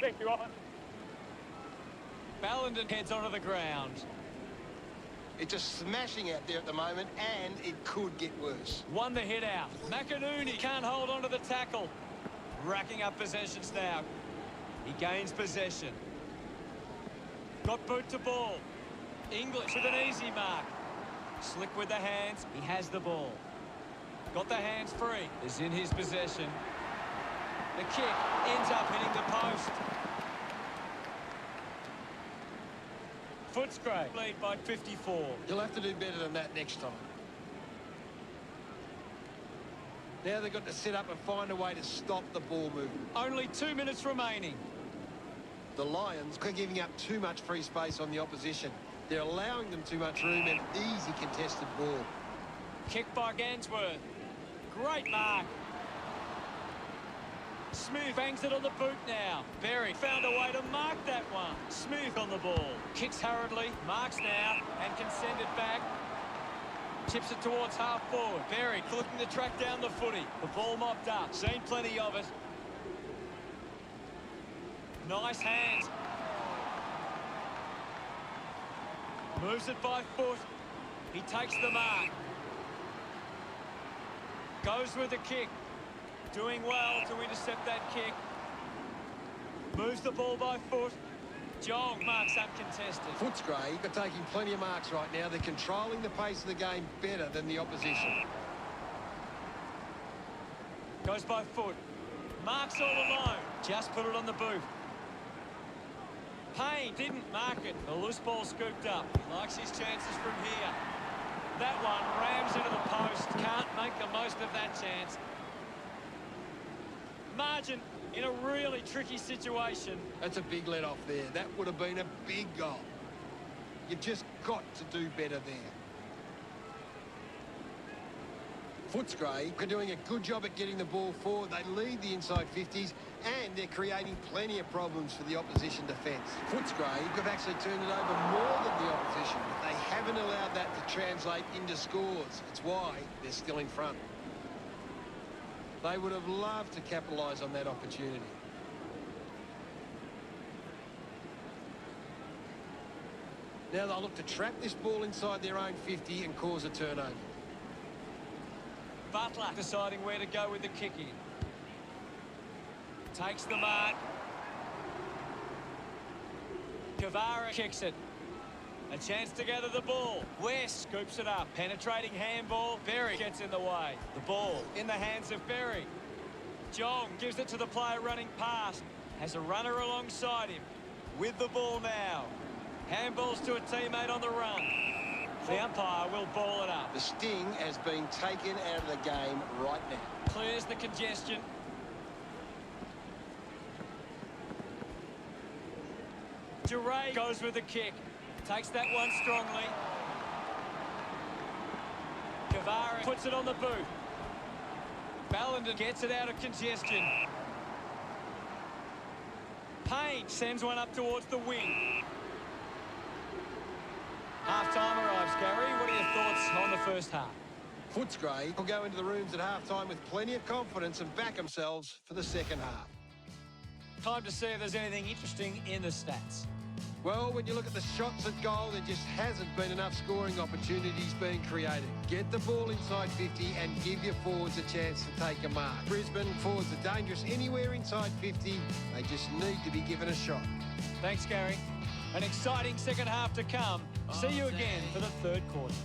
Thank you, on. Ballenden heads onto the ground. It's just smashing out there at the moment, and it could get worse. Won the hit out. McInerney can't hold on to the tackle. Racking up possessions now. He gains possession. Got boot to ball. English with an easy mark. Slick with the hands. He has the ball. Got the hands free. Is in his possession. The kick ends up hitting the post. Footscray lead by 54. You'll have to do better than that next time. Now they've got to set up and find a way to stop the ball movement. Only 2 minutes remaining. The Lions are giving up too much free space on the opposition. They're allowing them too much room and easy contested ball. Kick by Gansworth. Great mark. Smith bangs it on the boot now. Berry found a way to mark that one. Smith on the ball. Kicks hurriedly. Marks now and can send it back. Chips it towards half forward. Berry looking to track down the footy. The ball mopped up. Seen plenty of it. Nice hands. Moves it by foot. He takes the mark. Goes with the kick. Doing well to intercept that kick. Moves the ball by foot. Jong marks uncontested. Footscray are taking plenty of marks right now. They're controlling the pace of the game better than the opposition. Goes by foot. Marks all alone. Just put it on the boot. Payne didn't mark it. The loose ball scooped up. He likes his chances from here. That one rams into the post. Can't make the most of that chance. Margin in a really tricky situation. That's a big let off there. That would have been a big goal. You've just got to do better there. Footscray are doing a good job at getting the ball forward. They lead the inside 50s and they're creating plenty of problems for the opposition defence. Footscray have actually turned it over more than the opposition, but they haven't allowed that to translate into scores. It's why they're still in front. They would have loved to capitalise on that opportunity. Now they'll look to trap this ball inside their own 50 and cause a turnover. Butler deciding where to go with the kick in. Takes the mark. Kavara kicks it. A chance to gather the ball. West scoops it up. Penetrating handball. Berry gets in the way. The ball in the hands of Berry. Jong gives it to the player running past. Has a runner alongside him. With the ball now. Handballs to a teammate on the run. The umpire will ball it up. The sting has been taken out of the game right now. Clears the congestion. Duray goes with the kick. Takes that one strongly. Kavara puts it on the boot. Ballenden gets it out of congestion. Payne sends one up towards the wing. Half-time arrives, Gary. What are your thoughts on the first half? Footscray will go into the rooms at half-time with plenty of confidence and back themselves for the second half. Time to see if there's anything interesting in the stats. Well, when you look at the shots at goal, there just hasn't been enough scoring opportunities being created. Get the ball inside 50 and give your forwards a chance to take a mark. Brisbane forwards are dangerous anywhere inside 50. They just need to be given a shot. Thanks, Gary. An exciting second half to come. See you again for the third quarter.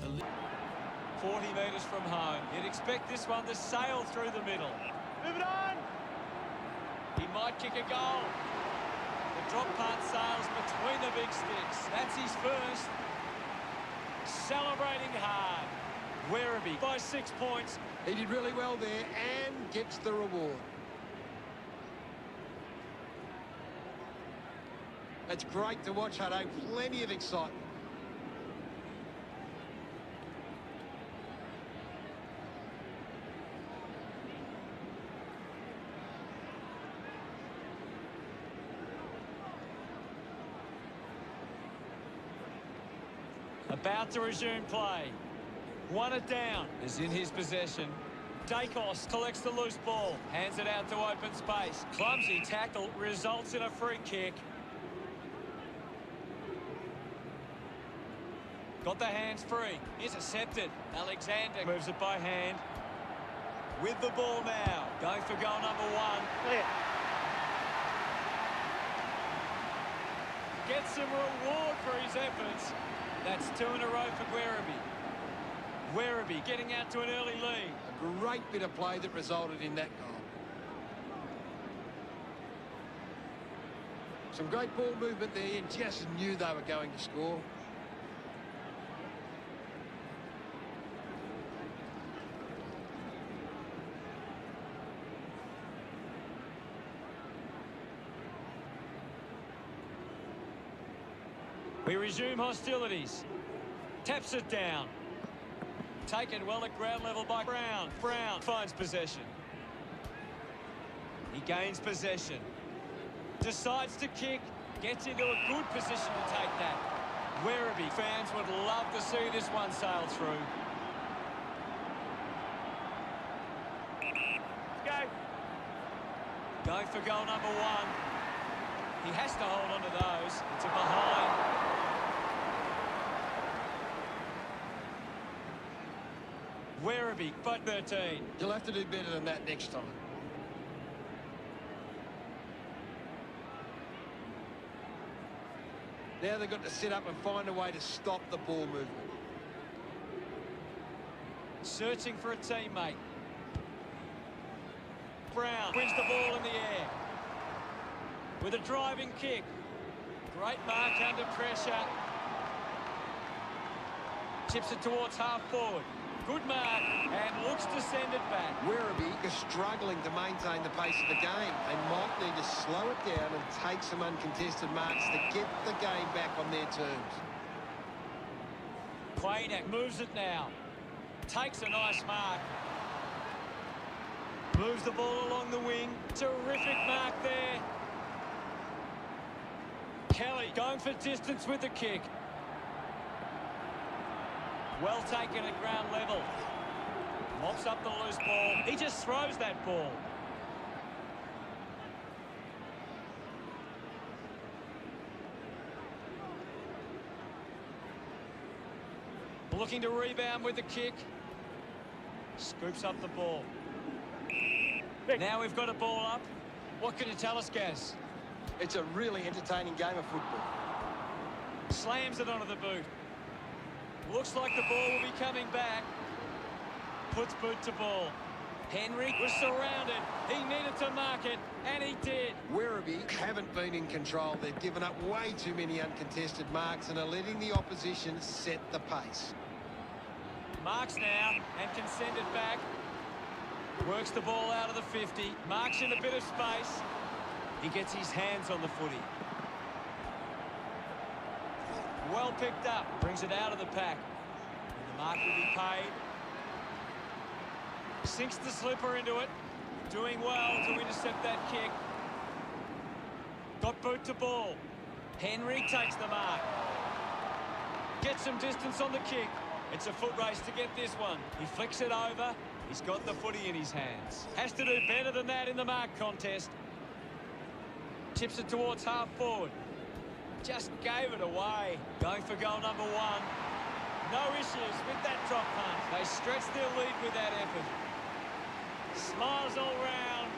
40 metres from home. You'd expect this one to sail through the middle. Move it on! He might kick a goal. The drop part sails between the big sticks. That's his first. Celebrating hard. Werribee by 6 points. He did really well there and gets the reward. It's great to watch, Hutto. Plenty of excitement. About to resume play. Won it down. Is in his possession. Dacos collects the loose ball, hands it out to open space. Clumsy tackle results in a free kick. Got the hands free. Intercepted. Alexander moves it by hand. With the ball now. Going for goal number 1. Clear. Gets some reward for his efforts. That's 2 in a row for Werribee. Werribee getting out to an early lead. A great bit of play that resulted in that goal. Some great ball movement there. You just knew they were going to score. We resume hostilities. Taps it down. Taken well at ground level by Brown. Brown finds possession. He gains possession. Decides to kick. Gets into a good position to take that. Werribee fans would love to see this one sail through. Go. Going for goal number 1. He has to hold on to those. It's a behind. Werribee, but 13. You'll have to do better than that next time. Now they've got to sit up and find a way to stop the ball movement. Searching for a teammate. Brown wins the ball in the air. With a driving kick. Great mark under pressure. Chips it towards half forward. Good mark and looks to send it back. Werribee is struggling to maintain the pace of the game. They might need to slow it down and take some uncontested marks to get the game back on their terms. Quainak moves it now. Takes a nice mark. Moves the ball along the wing. Terrific mark there. Kelly going for distance with the kick. Well taken at ground level. Mops up the loose ball. He just throws that ball. Looking to rebound with the kick. Scoops up the ball. Now we've got a ball up. What can you tell us, Gaz? It's a really entertaining game of football. Slams it onto the boot. Looks like the ball will be coming back. Puts boot to ball. Henry was surrounded. He needed to mark it, and he did. Werribee haven't been in control. They've given up way too many uncontested marks and are letting the opposition set the pace. Marks now and can send it back. Works the ball out of the 50. Marks in a bit of space. He gets his hands on the footy. Well picked up. Brings it out of the pack. And the mark will be paid. Sinks the slipper into it. Doing well to intercept that kick. Got boot to ball. Henry takes the mark. Gets some distance on the kick. It's a foot race to get this one. He flicks it over. He's got the footy in his hands. Has to do better than that in the mark contest. Chips it towards half forward. Just gave it away. Going for goal number 1. No issues with that drop punt. They stretch their lead with that effort. Smiles all round.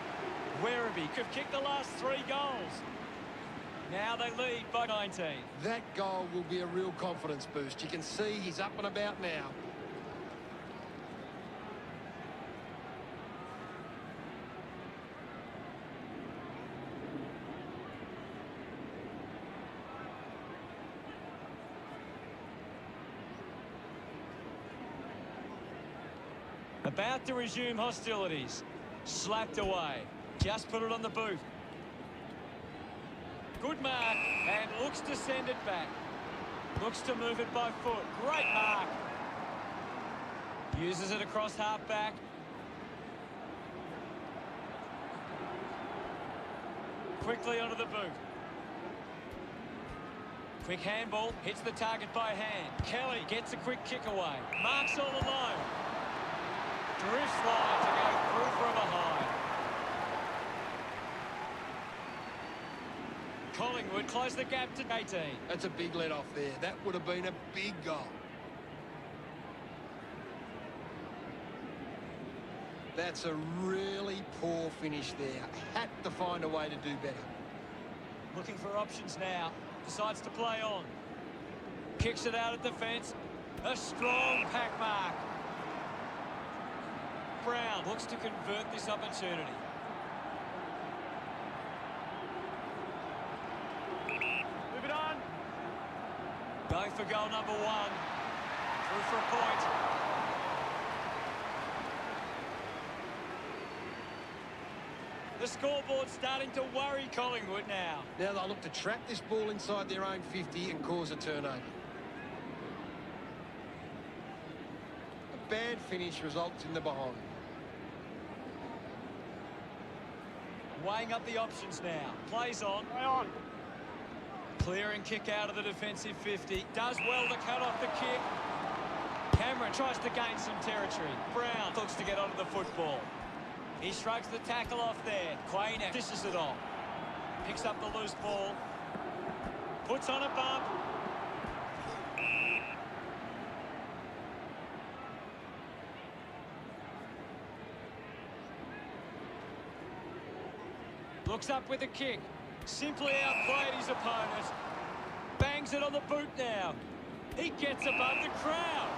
Werribee could kick the last 3 goals. Now they lead by 19. That goal will be a real confidence boost. You can see he's up and about now. About to resume hostilities. Slapped away. Just put it on the boot. Good mark and looks to send it back. Looks to move it by foot. Great mark. Uses it across half back. Quickly onto the boot. Quick handball. Hits the target by hand. Kelly gets a quick kick away. Marks all alone. Drifts line to go Collingwood close the gap to 18. That's a big let-off there. That would have been a big goal. That's a really poor finish there. Had to find a way to do better. Looking for options now. Decides to play on. Kicks it out of defence. A strong pack mark. Brown looks to convert this opportunity. Move it on. Going for goal number 1. Through for a point. The scoreboard's starting to worry Collingwood now. Now they'll look to trap this ball inside their own 50 and cause a turnover. A bad finish results in the behind. Weighing up the options now. Plays on. Play on. Clear and kick out of the defensive 50. Does well to cut off the kick. Cameron tries to gain some territory. Brown looks to get onto the football. He shrugs the tackle off there. Quainer dishes it off. Picks up the loose ball. Puts on a bump. Looks up with a kick. Simply outplayed his opponent. Bangs it on the boot now. He gets above the crowd.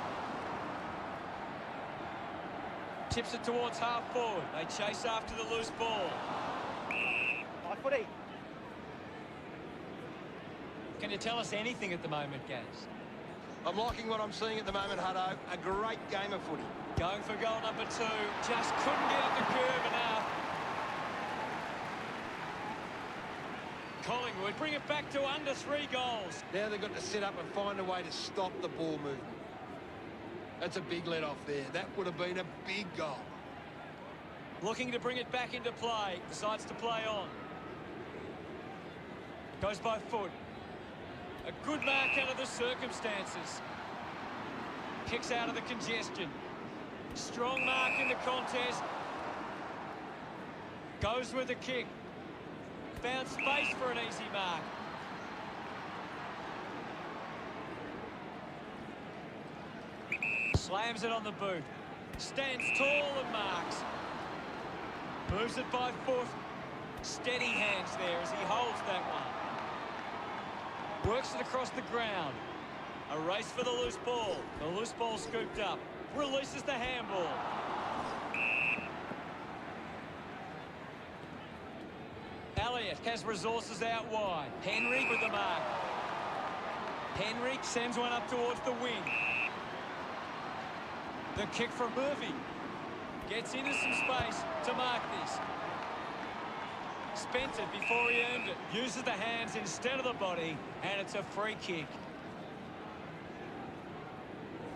Tips it towards half forward. They chase after the loose ball. High footy. Can you tell us anything at the moment, Gaz? I'm liking what I'm seeing at the moment, Hutto. A great game of footy. Going for goal number 2. Just couldn't get up the curve enough. Collingwood bring it back to under 3 goals. Now they've got to set up and find a way to stop the ball movement. That's a big let-off there. That would have been a big goal. Looking to bring it back into play. Decides to play on. Goes by foot. A good mark under the circumstances. Kicks out of the congestion. Strong mark in the contest. Goes with the kick. Found space for an easy mark. Slams it on the boot. Stands tall and marks. Moves it by foot. Steady hands there as he holds that one. Works it across the ground. A race for the loose ball. The loose ball scooped up. Releases the handball. Elliott has resources out wide. Henry with the mark. Henry sends one up towards the wing. The kick from Murphy. Gets into some space to mark this. Spent it before he earned it. Uses the hands instead of the body, and it's a free kick.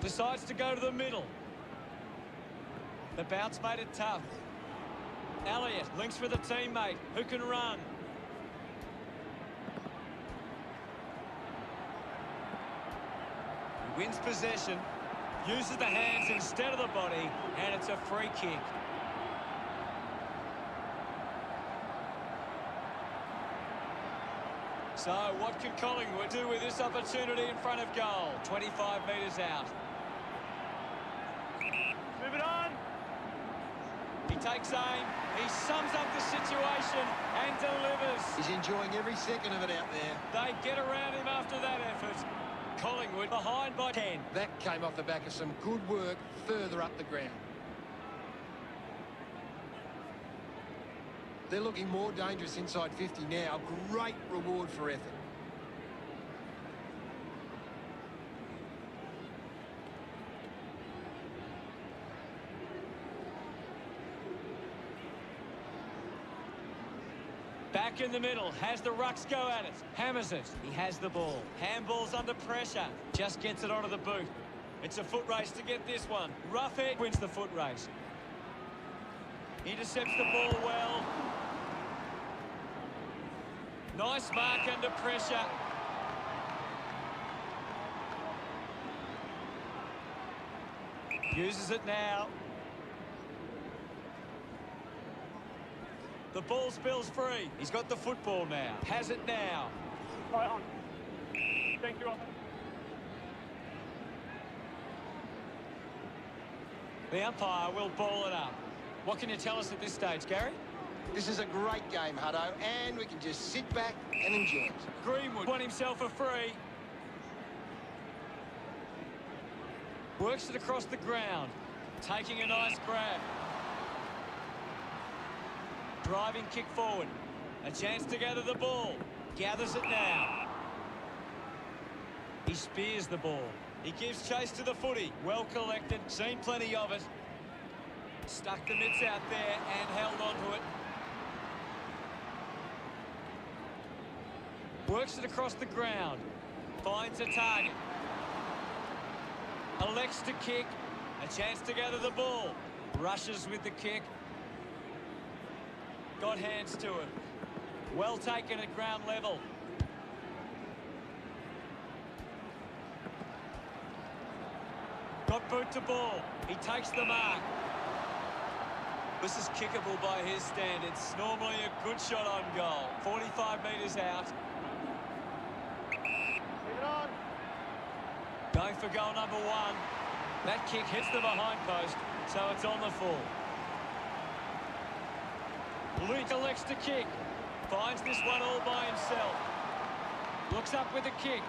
Decides to go to the middle. The bounce made it tough. Elliott links with a teammate who can run. He wins possession. Uses the hands instead of the body, and it's a free kick. So what can Collingwood do with this opportunity in front of goal? 25 metres out. Move it on. He takes aim. He sums up the situation and delivers. He's enjoying every second of it out there. They get around him after that effort. Collingwood behind by 10. That came off the back of some good work further up the ground. They're looking more dangerous inside 50 now. Great reward for effort. Back in the middle, has the rucks go at it. Hammers it. He has the ball. Handball's under pressure. Just gets it onto the boot. It's a foot race to get this one. Roughhead wins the foot race. Intercepts the ball well. Nice mark under pressure. Uses it now. The ball spills free. He's got the football now. Has it now. Right on. Thank you. The umpire will ball it up. What can you tell us at this stage, Gary? This is a great game, Hutto, and we can just sit back and enjoy it. Greenwood won himself a free. Works it across the ground. Taking a nice grab. Driving kick forward. A chance to gather the ball. Gathers it now. He spears the ball. He gives chase to the footy. Well collected. Seen plenty of it. Stuck the mitts out there and held on to it. Works it across the ground. Finds a target. Elects to kick. A chance to gather the ball. Rushes with the kick. Got hands to it. Well taken at ground level. Got boot to ball. He takes the mark. This is kickable by his standards. Normally a good shot on goal. 45 metres out. Leave it on. Going for goal number 1. That kick hits the behind post, so it's on the full. Luke elects to kick. Finds this one all by himself. Looks up with a kick.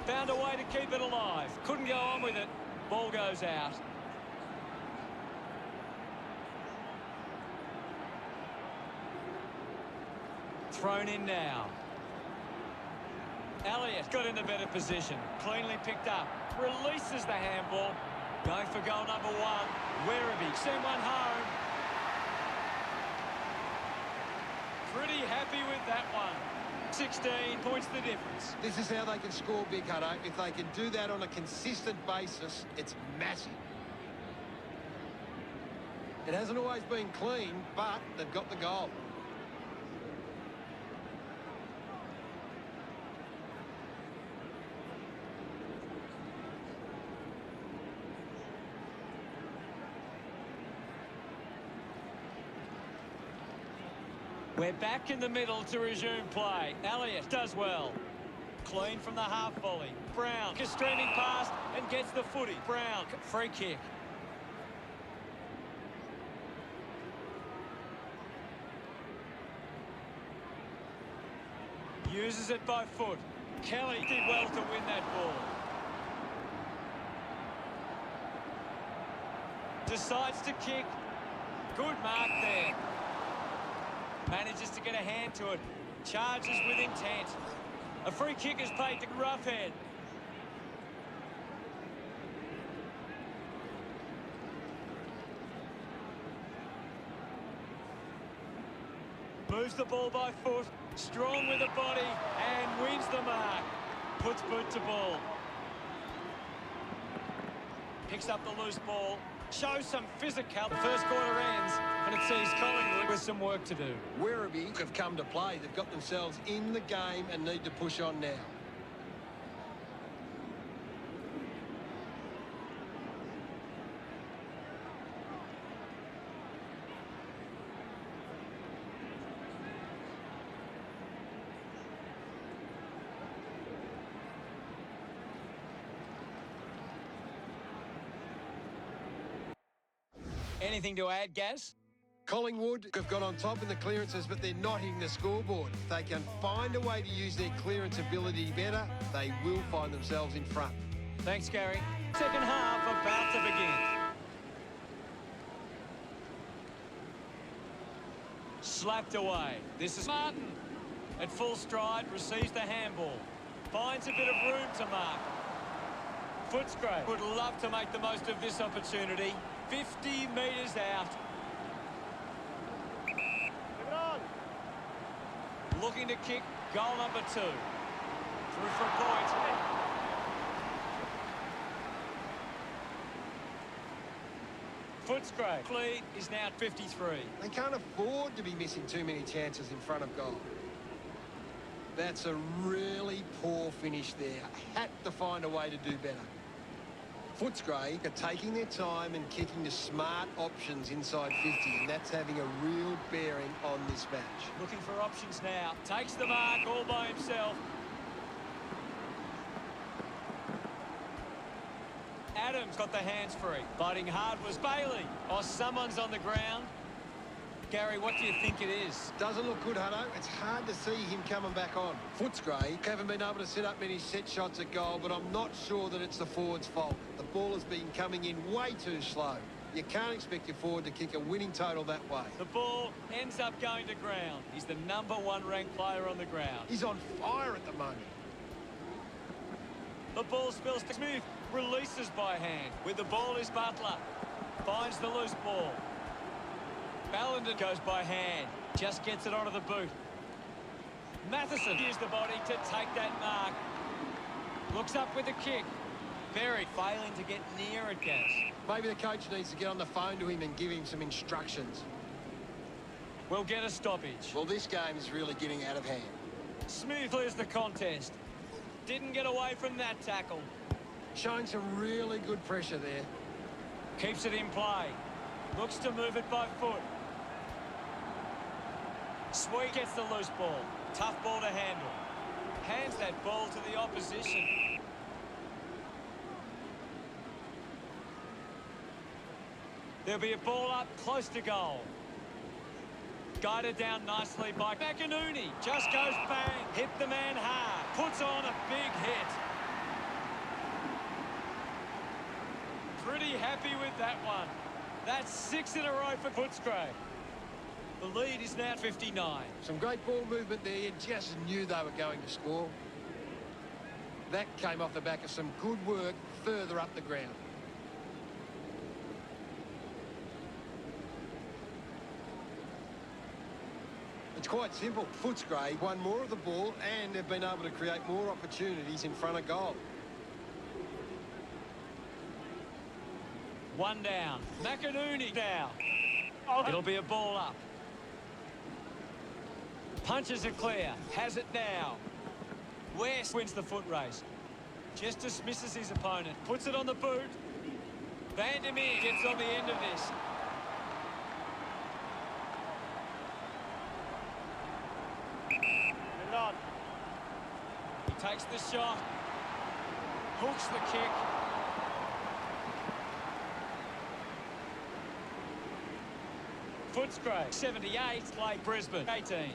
Found a way to keep it alive. Couldn't go on with it. Ball goes out. Thrown in now. Elliott got in a better position. Cleanly picked up. Releases the handball. Going for goal number 1. Werribee sent one home. Pretty happy with that one. 16 points the difference. This is how they can score big, Hutto. If they can do that on a consistent basis, it's massive. It hasn't always been clean, but they've got the goal. We're back in the middle to resume play. Elliott does well. Clean from the half volley. Brown is streaming past and gets the footy. Brown, free kick. Uses it by foot. Kelly did well to win that ball. Decides to kick. Good mark there. Manages to get a hand to it. Charges with intent. A free kick is paid to Roughhead. Moves the ball by foot. Strong with the body and wins the mark. Puts boot to ball. Picks up the loose ball. Shows some physical. The first quarter ends and it sees Collingwood with some work to do. Werribee have come to play. They've got themselves in the game and need to push on now. Anything to add, Gaz? Collingwood have got on top in the clearances, but they're not hitting the scoreboard. If they can find a way to use their clearance ability better, they will find themselves in front. Thanks, Gary. Second half about to begin. Slapped away. This is Martin. At full stride, receives the handball. Finds a bit of room to mark. Footscray would love to make the most of this opportunity. 50 metres out. Leave it on. Looking to kick goal number 2. Through for a point. Footscray. Lead is now at 53. They can't afford to be missing too many chances in front of goal. That's a really poor finish there. Had to find a way to do better. Footscray are taking their time and kicking the smart options inside 50, and that's having a real bearing on this match. Looking for options now. Takes the mark all by himself. Adams got the hands free. Biting hard was Bailey. Oh, someone's on the ground. Gary, what do you think it is? Doesn't look good, Hutto. It's hard to see him coming back on. Footscray haven't been able to set up many set shots at goal, but I'm not sure that it's the forward's fault. The ball has been coming in way too slow. You can't expect your forward to kick a winning total that way. The ball ends up going to ground. He's the #1 ranked player on the ground. He's on fire at the moment. The ball spills to Smith. Releases by hand. With the ball is Butler. Finds the loose ball. Ballenden goes by hand. Just gets it onto the boot. Matheson used the body to take that mark. Looks up with the kick. Berry failing to get near it, Gaz. Maybe the coach needs to get on the phone to him and give him some instructions. We'll get a stoppage. Well, this game is really getting out of hand. Smooth clears the contest. Didn't get away from that tackle. Showing some really good pressure there. Keeps it in play. Looks to move it by foot. Sweet gets the loose ball. Tough ball to handle. Hands that ball to the opposition. There'll be a ball up close to goal. Guided down nicely by McInerney. Just goes bang. Hit the man hard. Puts on a big hit. Pretty happy with that one. That's 6 in a row for Footscray. The lead is now 59. Some great ball movement there. You just knew they were going to score. That came off the back of some good work further up the ground. It's quite simple. Footscray won more of the ball and they've been able to create more opportunities in front of goal. One down. McInerney now. Oh. It'll be a ball up. Punches it clear. Has it now. West wins the foot race. Just dismisses his opponent. Puts it on the boot. Vandermeer gets on the end of this. Good on. He takes the shot. Hooks the kick. Footscray, 78, play Brisbane, 18. A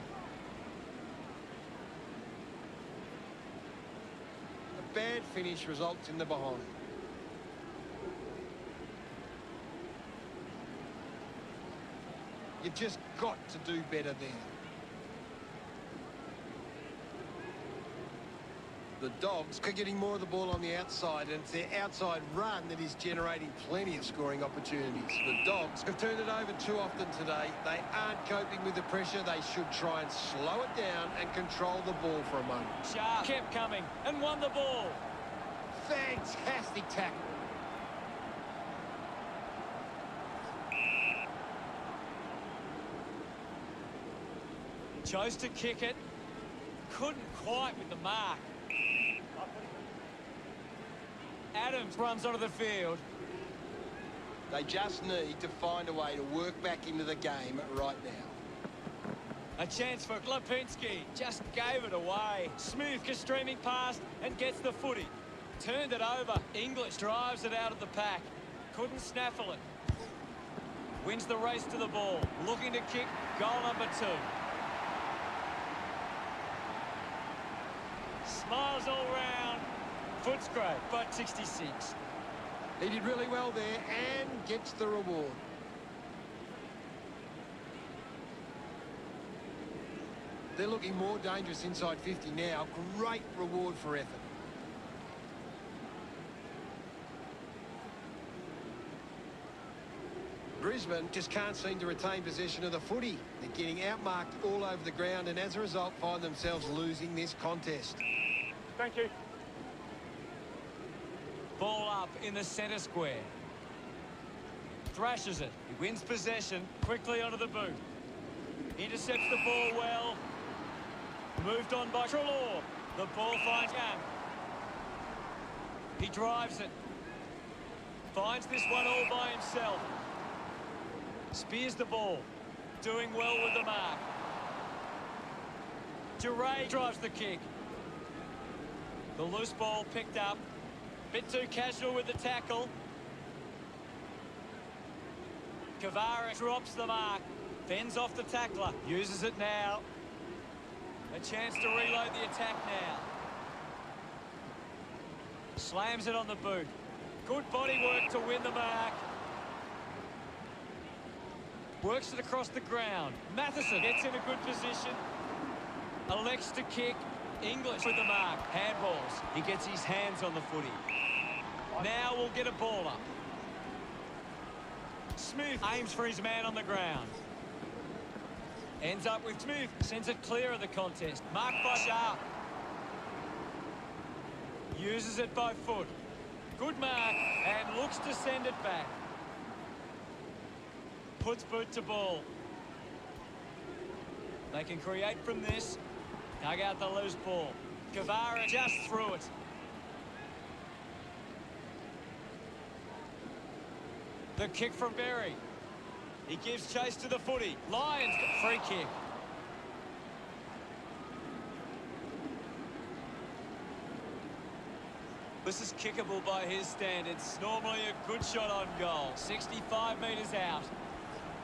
bad finish results in the behind. You've just got to do better there. The Dogs are getting more of the ball on the outside, and it's their outside run that is generating plenty of scoring opportunities. The Dogs have turned it over too often today. They aren't coping with the pressure. They should try and slow it down and control the ball for a moment. Sharp kept coming and won the ball. Fantastic tackle. Chose to kick it. Couldn't quite with the mark. Adams runs onto the field. They just need to find a way to work back into the game right now. A chance for Lipinski. Just gave it away. Smooth streaming past and gets the footy. Turned it over. English drives it out of the pack. Couldn't snaffle it. Wins the race to the ball. Looking to kick goal number 2. Smiles all round. Footscray, but 66. He did really well there and gets the reward. They're looking more dangerous inside 50 now. Great reward for effort. Brisbane just can't seem to retain possession of the footy. They're getting outmarked all over the ground and as a result find themselves losing this contest. Thank you. Ball up in the centre square. Thrashes it. He wins possession. Quickly onto the boot. Intercepts the ball well. Moved on by Trelaw. The ball finds Gunn. He drives it. Finds this one all by himself. Spears the ball. Doing well with the mark. Duray drives the kick. The loose ball picked up. Bit too casual with the tackle. Kavara drops the mark. Fends off the tackler. Uses it now. A chance to reload the attack now. Slams it on the boot. Good body work to win the mark. Works it across the ground. Matheson gets in a good position. Elects to kick. English with the mark. Handballs. He gets his hands on the footy. Now we'll get a ball up. Smith aims for his man on the ground. Ends up with Smith. Sends it clear of the contest. Marked by Sharp. Uses it by foot. Good mark and looks to send it back. Puts boot to ball. They can create from this. Dug out the loose ball. Kavara just threw it. The kick from Berry. He gives chase to the footy. Lions, free kick. This is kickable by his standards. Normally a good shot on goal. 65 metres out.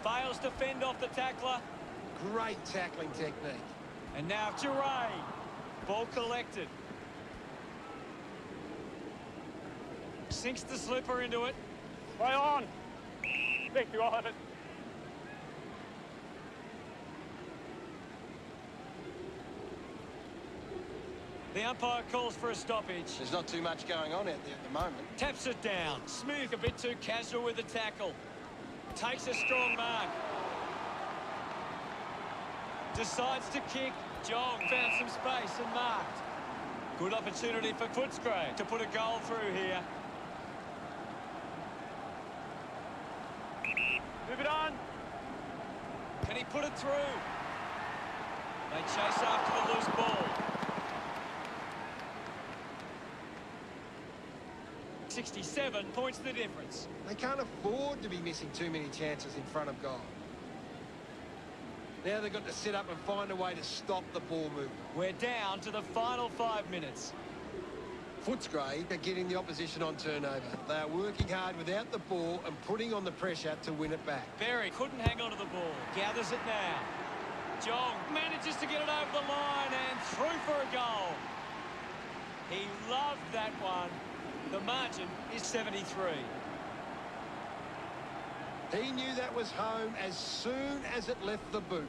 Fails to fend off the tackler. Great tackling technique. And now Duray. Ball collected. Sinks the slipper into it. Play on. Thank you, I'll have it. The umpire calls for a stoppage. There's not too much going on out there at the moment. Taps it down. Smooth, a bit too casual with the tackle. Takes a strong mark. Decides to kick. Jong found some space and marked. Good opportunity for Footscray to put a goal through here. Move it on. Can he put it through? They chase after the loose ball. 67 points the difference. They can't afford to be missing too many chances in front of goal. Now they've got to sit up and find a way to stop the ball movement. We're down to the final 5 minutes. Footscray are getting the opposition on turnover. They are working hard without the ball and putting on the pressure to win it back. Berry couldn't hang on to the ball. Gathers it now. Jong manages to get it over the line and through for a goal. He loved that one. The margin is 73. He knew that was home as soon as it left the boot.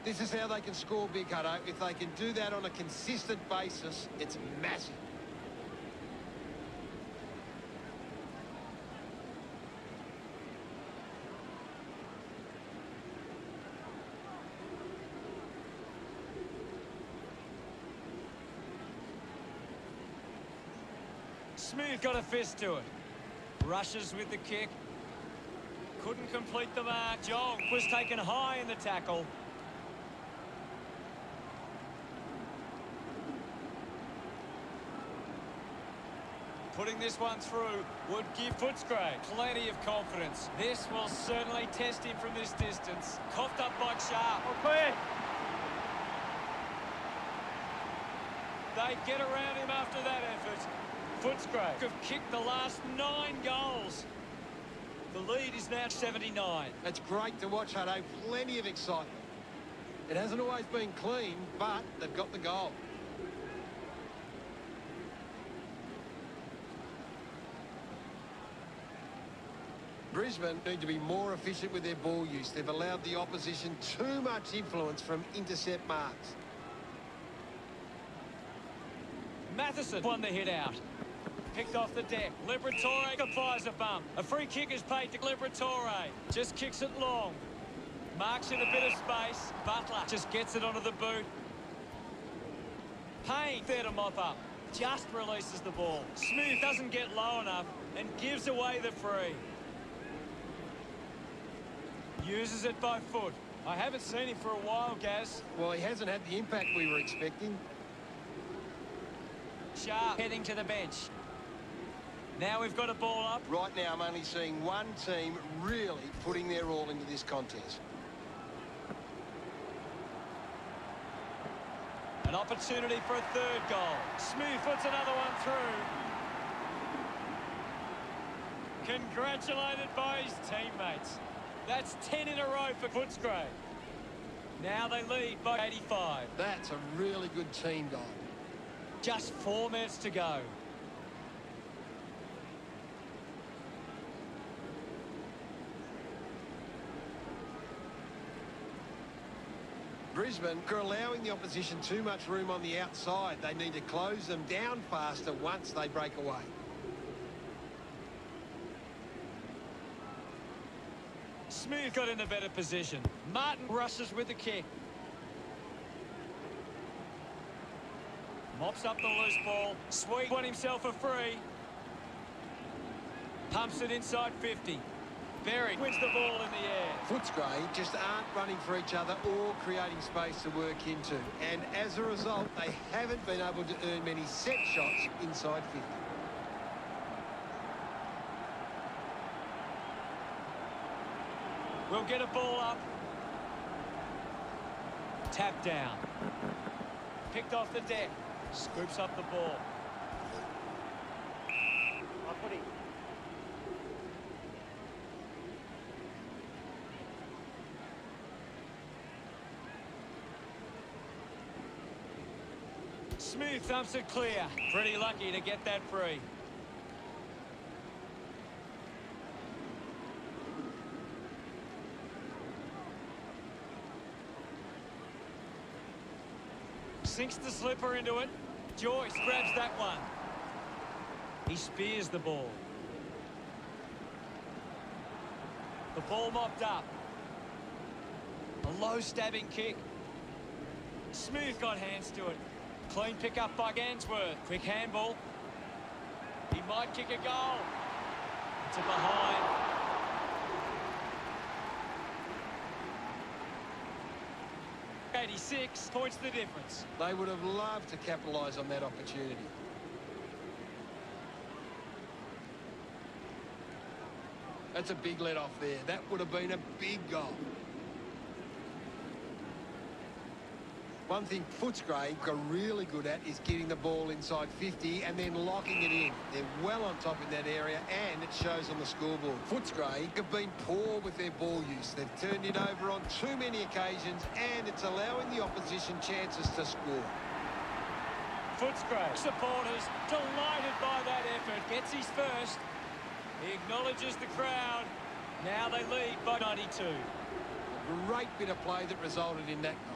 This is how they can score big, Hutto. If they can do that on a consistent basis, it's massive. Smooth got a fist to it. Rushes with the kick. Couldn't complete the mark. Jong was taken high in the tackle. Putting this one through would give Footscray plenty of confidence. This will certainly test him from this distance. Coughed up by Sharp. Okay. They get around him after that effort. Footscray have kicked the last 9 goals. The lead is now 79. It's great to watch, Hutto. Plenty of excitement. It hasn't always been clean, but they've got the goal. Brisbane need to be more efficient with their ball use. They've allowed the opposition too much influence from intercept marks. Matheson won the hit out. Picked off the deck. Liberatore applies a bump. A free kick is paid to Liberatore. Just kicks it long. Marks in a bit of space. Butler just gets it onto the boot. Payne there to mop up. Just releases the ball. Smooth doesn't get low enough and gives away the free. Uses it by foot. I haven't seen him for a while, Gaz. Well, he hasn't had the impact we were expecting. sharp, heading to the bench. Now we've got a ball up. Right now, I'm only seeing one team really putting their all into this contest. An opportunity for a third goal. Smooth puts another one through. Congratulated by his teammates. That's 10 in a row for Footscray. Now they lead by 85. That's a really good team goal. Just 4 minutes to go. Brisbane are allowing the opposition too much room on the outside. They need to close them down faster once they break away. Smooth got in a better position. Martin rushes with the kick. Mops up the loose ball. Sweet won himself a free. Pumps it inside 50. Berry wins the ball in the air. Footscray just aren't running for each other or creating space to work into. And as a result, they haven't been able to earn many set shots inside 50. We'll get a ball up. Tap down. Picked off the deck. Scoops up the ball. Footy. Smooth thumps it clear. Pretty lucky to get that free. Sinks the slipper into it. Joyce grabs that one. He spears the ball. The ball mopped up. A low stabbing kick. Smooth got hands to it. Clean pick up by Gansworth. Quick handball. He might kick a goal. It's a behind. .86 points the difference. They would have loved to capitalise on that opportunity. That's a big let off there. That would have been a big goal. One thing Footscray are really good at is getting the ball inside 50 and then locking it in. They're well on top in that area and it shows on the scoreboard. Footscray have been poor with their ball use. They've turned it over on too many occasions and it's allowing the opposition chances to score. Footscray supporters delighted by that effort. Gets his first. He acknowledges the crowd. Now they lead by 92. A great bit of play that resulted in that goal.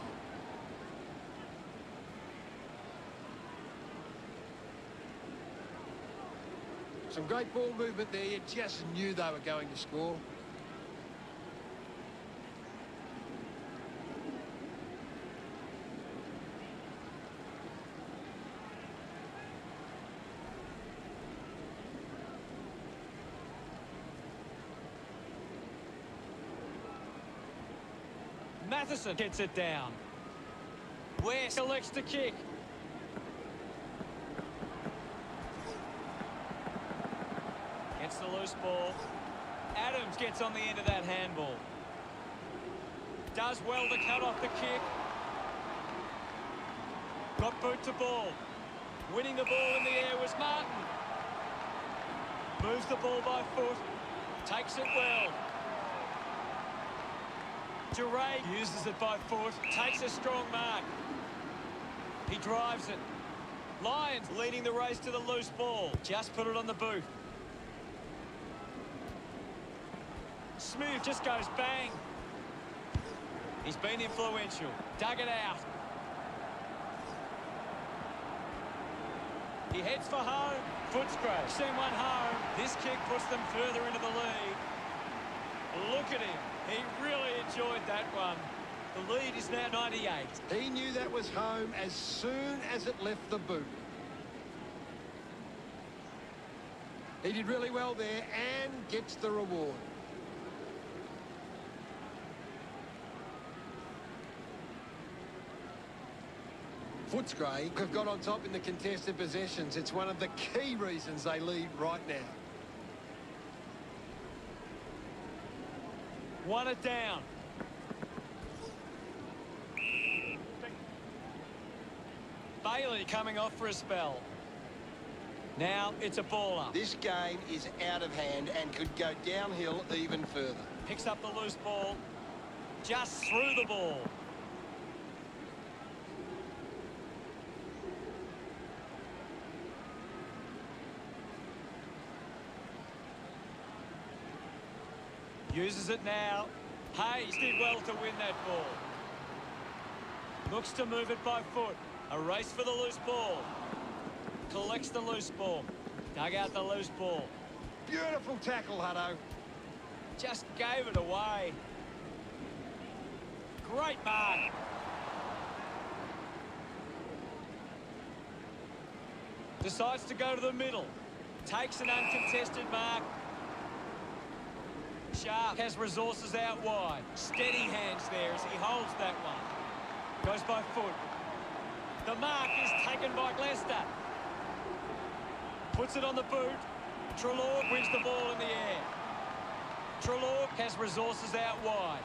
Some great ball movement there. You just knew they were going to score. Matheson gets it down. West selects to kick. Gets the loose ball. Adams gets on the end of that handball. Does well to cut off the kick. Got boot to ball. Winning the ball in the air was Martin. Moves the ball by foot. Takes it well. Duray uses it by foot. Takes a strong mark. He drives it. Lions leading the race to the loose ball. Just put it on the boot. Smooth just goes bang. He's been influential. Dug it out. He heads for home. Footscray send one home. This kick puts them further into the lead. Look at him. He really enjoyed that one. The lead is now 98. He knew that was home as soon as it left the boot. He did really well there and gets the reward. Footscray have got on top in the contested possessions. It's one of the key reasons they lead right now. One it down. Bailey coming off for a spell. Now it's a ball up. This game is out of hand and could go downhill even further. Picks up the loose ball. Just through the ball. Uses it now. Hayes did well to win that ball. Looks to move it by foot. A race for the loose ball. Collects the loose ball. Dug out the loose ball. Beautiful tackle, Hutto. Just gave it away. Great mark. Decides to go to the middle. Takes an uncontested mark. Sharp has resources out wide. Steady hands there as he holds that one. Goes by foot. The mark is taken by Glester. Puts it on the boot. Treloar wins the ball in the air. Treloar has resources out wide.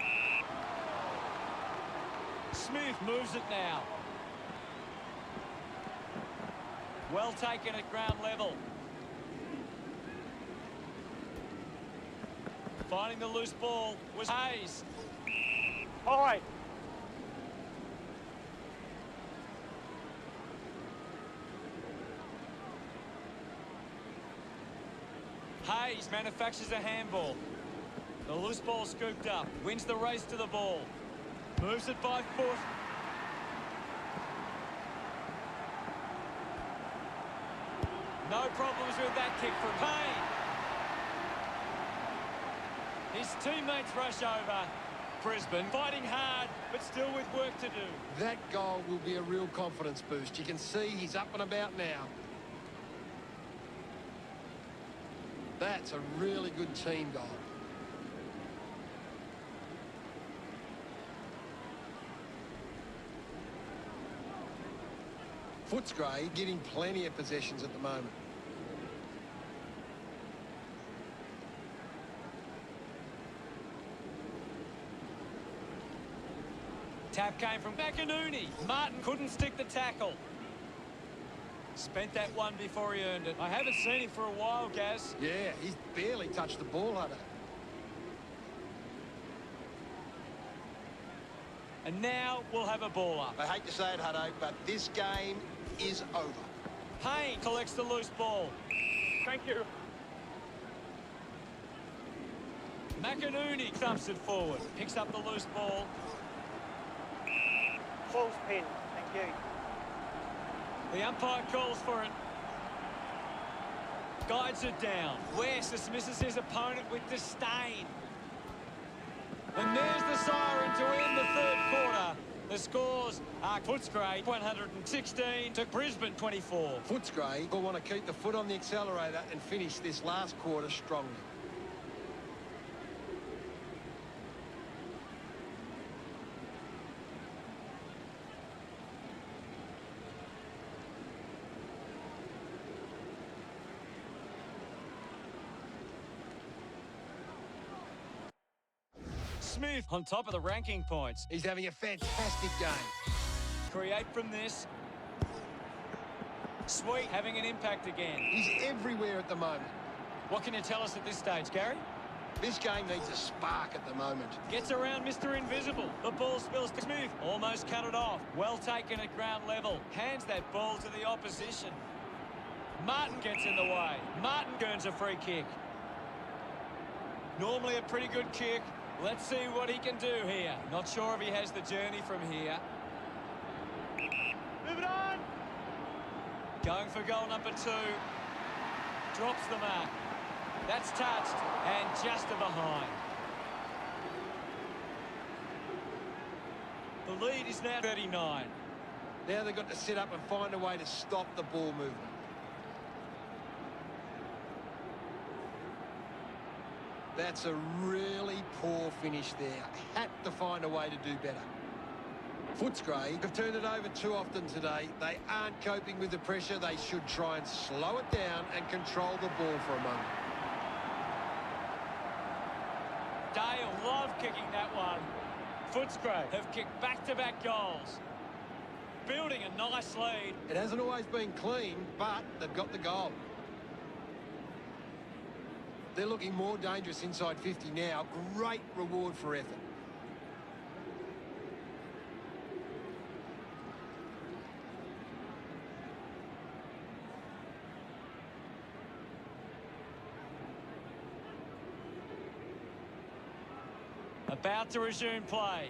Smith moves it now. Well taken at ground level. Finding the loose ball was Hayes. All right. Hayes manufactures a handball. The loose ball scooped up. Wins the race to the ball. Moves it by foot. No problems with that kick from Payne. His teammates rush over. Brisbane fighting hard, but still with work to do. That goal will be a real confidence boost. You can see he's up and about now. That's a really good team goal. Footscray getting plenty of possessions at the moment. Tap came from McInerney. Martin couldn't stick the tackle. Spent that one before he earned it. I haven't seen him for a while, Gaz. Yeah, he's barely touched the ball, Hutto. And now we'll have a ball up. I hate to say it, Hutto, but this game is over. Payne collects the loose ball. Thank you. McInerney thumps it forward. Picks up the loose ball. False pin. Thank you. The umpire calls for it. Guides it down. West dismisses his opponent with disdain. And there's the siren to end the third quarter. The scores are Footscray 116 to Brisbane 24. Footscray will want to keep the foot on the accelerator and finish this last quarter strongly. Smith on top of the ranking points. He's having a fantastic game. Create from this. Sweet having an impact again. He's everywhere at the moment. What can you tell us at this stage, Gary? This game needs a spark at the moment. Gets around Mr. Invisible. The ball spills to Smith. Almost cut it off. Well taken at ground level. Hands that ball to the opposition. Martin gets in the way. Martin earns a free kick. Normally a pretty good kick. Let's see what he can do here. Not sure if he has the journey from here. Move it on. Going for goal number 2. Drops the mark. That's touched and just to behind. The lead is now 39. Now they've got to sit up and find a way to stop the ball movement. That's a really poor finish there. Had to find a way to do better. Footscray have turned it over too often today. They aren't coping with the pressure. They should try and slow it down and control the ball for a moment. Dale love kicking that one. Footscray have kicked back-to-back goals. Building a nice lead. It hasn't always been clean, but they've got the goal. They're looking more dangerous inside 50 now. Great reward for effort. About to resume play.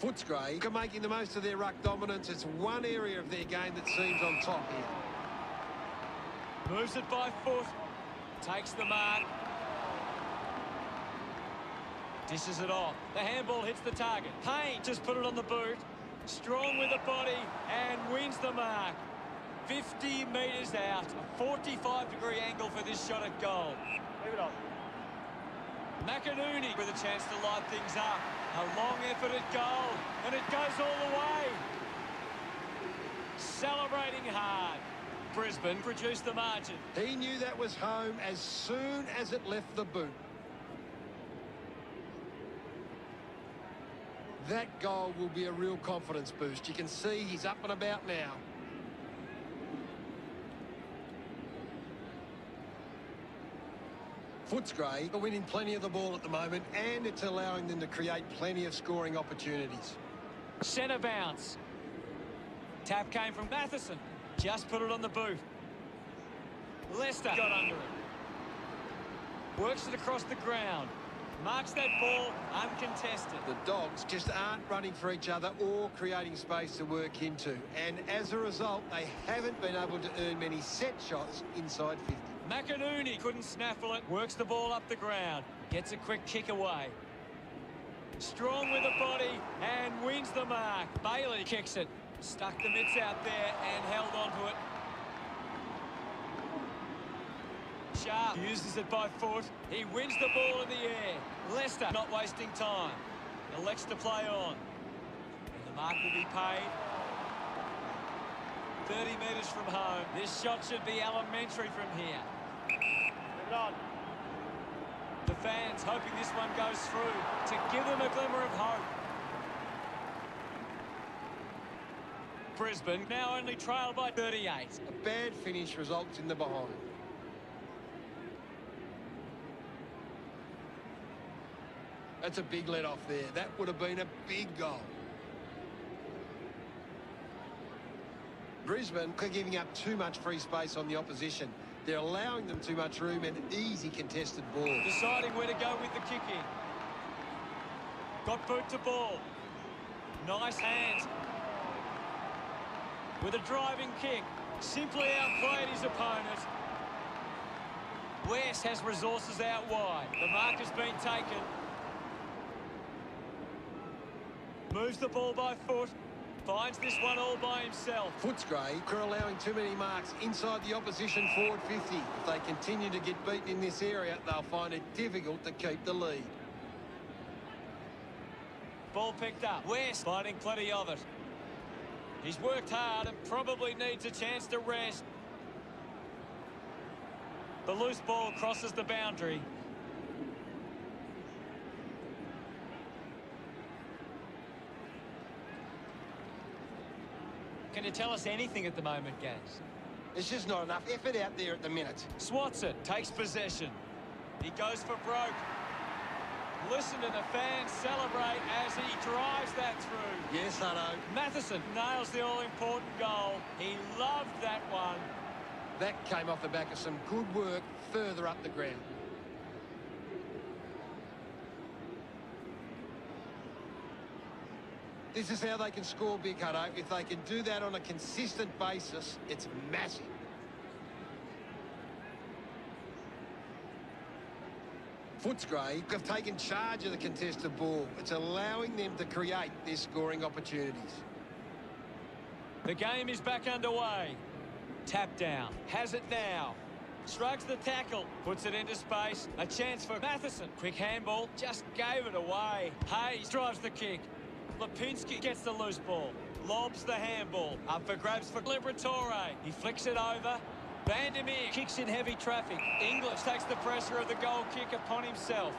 Footscray are making the most of their ruck dominance. It's one area of their game that seems on top here. Moves it by foot. Takes the mark. Dishes it off. The handball hits the target. Payne just put it on the boot. Strong with the body and wins the mark. 50 metres out. A 45-degree angle for this shot at goal. Leave it on. McInerney with a chance to light things up. A long effort at goal, and it goes all the way. Celebrating hard. Brisbane produced the margin. He knew that was home as soon as it left the boot. That goal will be a real confidence boost. You can see he's up and about now. Footscray are winning plenty of the ball at the moment, and it's allowing them to create plenty of scoring opportunities. Centre bounce. Tap came from Matheson. Just put it on the boot. Leicester got under it. Works it across the ground. Marks that ball uncontested. The Dogs just aren't running for each other or creating space to work into. And as a result, they haven't been able to earn many set shots inside 50. McInerney couldn't snaffle it. Works the ball up the ground. Gets a quick kick away. Strong with the body and wins the mark. Bailey kicks it. Stuck the mitts out there and held onto it. Sharp uses it by foot. He wins the ball in the air. Leicester not wasting time. Elects to play on. And the mark will be paid. 30 metres from home. This shot should be elementary from here. Leave it on. The fans hoping this one goes through to give them a glimmer of hope. Brisbane now only trail by 38. A bad finish results in the behind. That's a big let off there. That would have been a big goal. Brisbane are giving up too much free space on the opposition. They're allowing them too much room and easy contested ball. Deciding where to go with the kicking. Got boot to ball. Nice hands. With a driving kick. Simply outplayed his opponent. West has resources out wide. The mark has been taken. Moves the ball by foot. Finds this one all by himself. Footscray are allowing too many marks inside the opposition forward 50. If they continue to get beaten in this area, they'll find it difficult to keep the lead. Ball picked up. West finding plenty of it. He's worked hard and probably needs a chance to rest. The loose ball crosses the boundary. Can you tell us anything at the moment, Gaz? There's just not enough effort out there at the minute. Swats it, takes possession. He goes for broke. Listen to the fans celebrate as he drives that through. Yes, Hutto. Matheson nails the all-important goal. He loved that one. That came off the back of some good work further up the ground. This is how they can score big, Hutto. If they can do that on a consistent basis, it's massive. Footscray have taken charge of the contested ball. It's allowing them to create their scoring opportunities. The game is back underway. Tap down. Has it now. Shrugs the tackle. Puts it into space. A chance for Matheson. Quick handball. Just gave it away. Hayes drives the kick. Lipinski gets the loose ball. Lobs the handball. Up for grabs for Liberatore. He flicks it over. Vandermeer kicks in heavy traffic. English takes the pressure of the goal kick upon himself.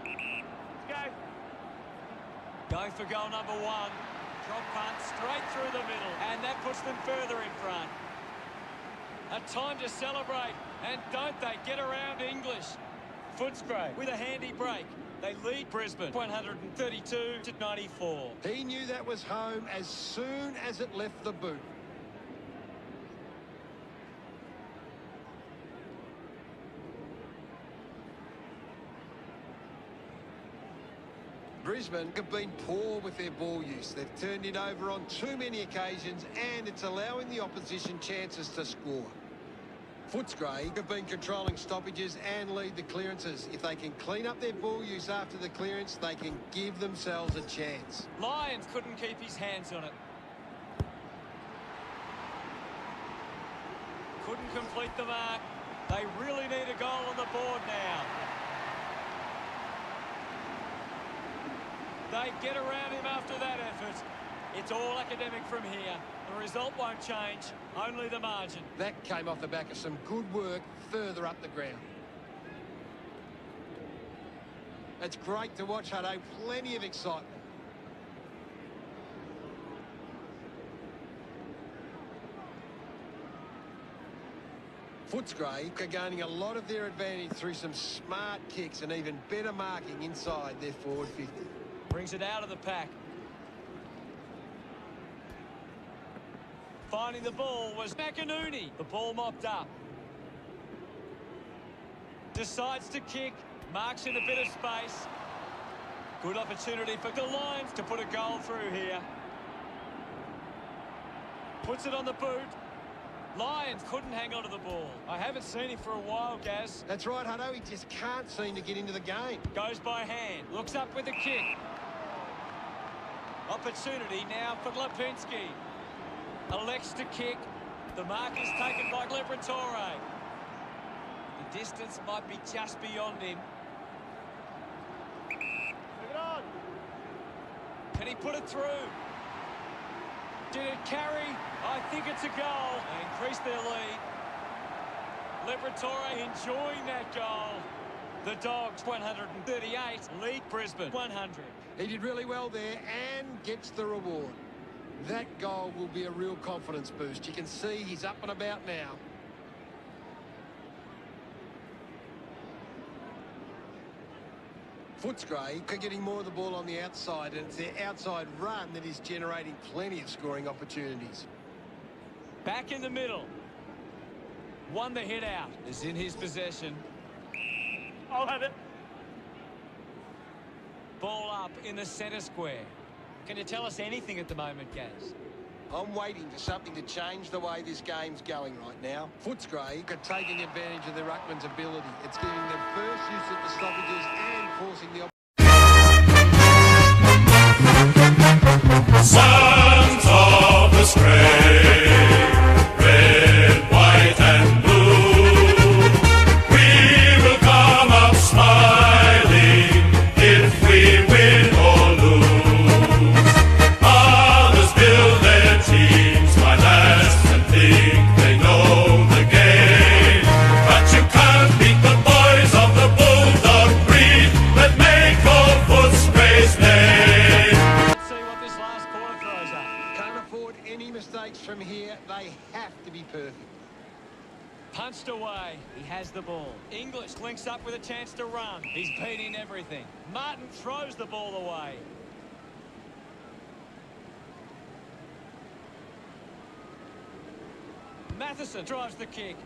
Let's go. Going for goal number 1. Drop punt straight through the middle. And that puts them further in front. A time to celebrate. And don't they get around English. Footscray with a handy break. They lead Brisbane 132 to 94. He knew that was home as soon as it left the boot. Brisbane have been poor with their ball use. They've turned it over on too many occasions, and it's allowing the opposition chances to score. Footscray have been controlling stoppages and lead the clearances. If they can clean up their ball use after the clearance, they can give themselves a chance. Lions couldn't keep his hands on it. Couldn't complete the mark. They really need a goal on the board now. They get around him after that effort. It's all academic from here. The result won't change, only the margin. That came off the back of some good work further up the ground. It's great to watch, Hutto. Plenty of excitement. Footscray are gaining a lot of their advantage through some smart kicks and even better marking inside their forward 50. Brings it out of the pack. Finding the ball was McInerney. The ball mopped up. Decides to kick. Marks in a bit of space. Good opportunity for the Lions to put a goal through here. Puts it on the boot. Lions couldn't hang on to the ball. I haven't seen him for a while, Gaz. That's right, Hutto. He just can't seem to get into the game. Goes by hand. Looks up with a kick. Opportunity now for Lipinski. Elects to kick. The mark is taken by Liberatore. The distance might be just beyond him. Move it on. Can he put it through? Did it carry? I think it's a goal. They increase their lead. Liberatore enjoying that goal. The Dogs 138 lead Brisbane 100. He did really well there and gets the reward. That goal will be a real confidence boost. You can see he's up and about now. Footscray are getting more of the ball on the outside, and it's their outside run that is generating plenty of scoring opportunities. Back in the middle. Won the hit out. Is in his possession. I'll have it. Ball up in the centre square. Can you tell us anything at the moment, Gaz? I'm waiting for something to change the way this game's going right now. Footscray are taking advantage of their ruckman's ability. It's giving them first use at the stoppages and forcing the Sons of the spray, red, white and blue, we will come up smiling if we win or lose. Others build their teams by last and think they know the game, but you can't beat the boys of the bulldog breed that make all Footscray's name. Let's see what this last quarter throws up. Can't afford any mistakes from here. They have to be perfect. Punched away. He has the ball. English links up with a chance to run. He's beating everything. Martin throws the ball away. Matheson drives the kick.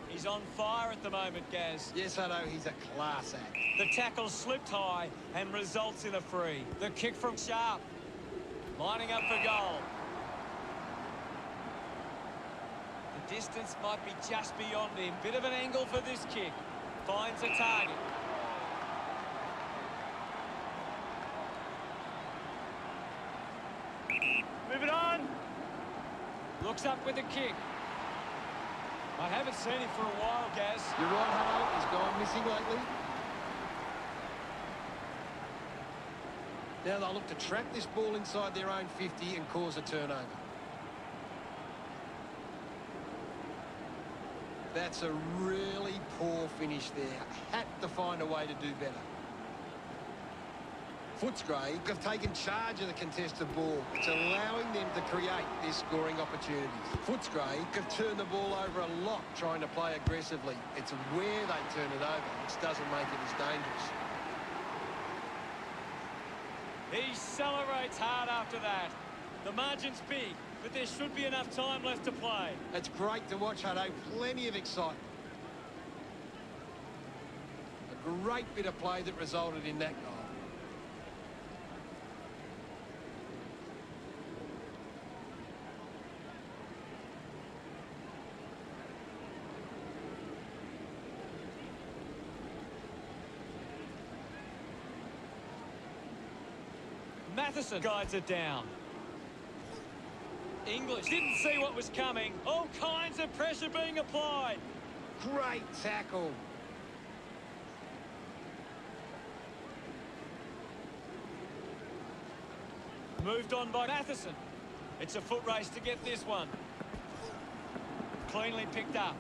He's on fire at the moment, Gaz. Yes, Hutto, he's a class act. The tackle slipped high and results in a free. The kick from Sharp. Lining up for goal. The distance might be just beyond him. Bit of an angle for this kick. Finds a target. Move it on. Looks up with a kick. I haven't seen him for a while, Gaz. You're right, Hutto. He's gone missing lately. Now they'll look to trap this ball inside their own 50 and cause a turnover. That's a really poor finish there. Had to find a way to do better. Footscray have taken charge of the contested ball. It's allowing them to create their scoring opportunities. Footscray have turned the ball over a lot trying to play aggressively. It's where they turn it over which doesn't make it as dangerous. He celebrates hard after that. The margin's big, but there should be enough time left to play. It's great to watch, Hutto. Plenty of excitement. A great bit of play that resulted in that goal. Matheson guides it down. English didn't see what was coming. All kinds of pressure being applied. Great tackle. Moved on by Matheson. It's a foot race to get this one. Cleanly picked up.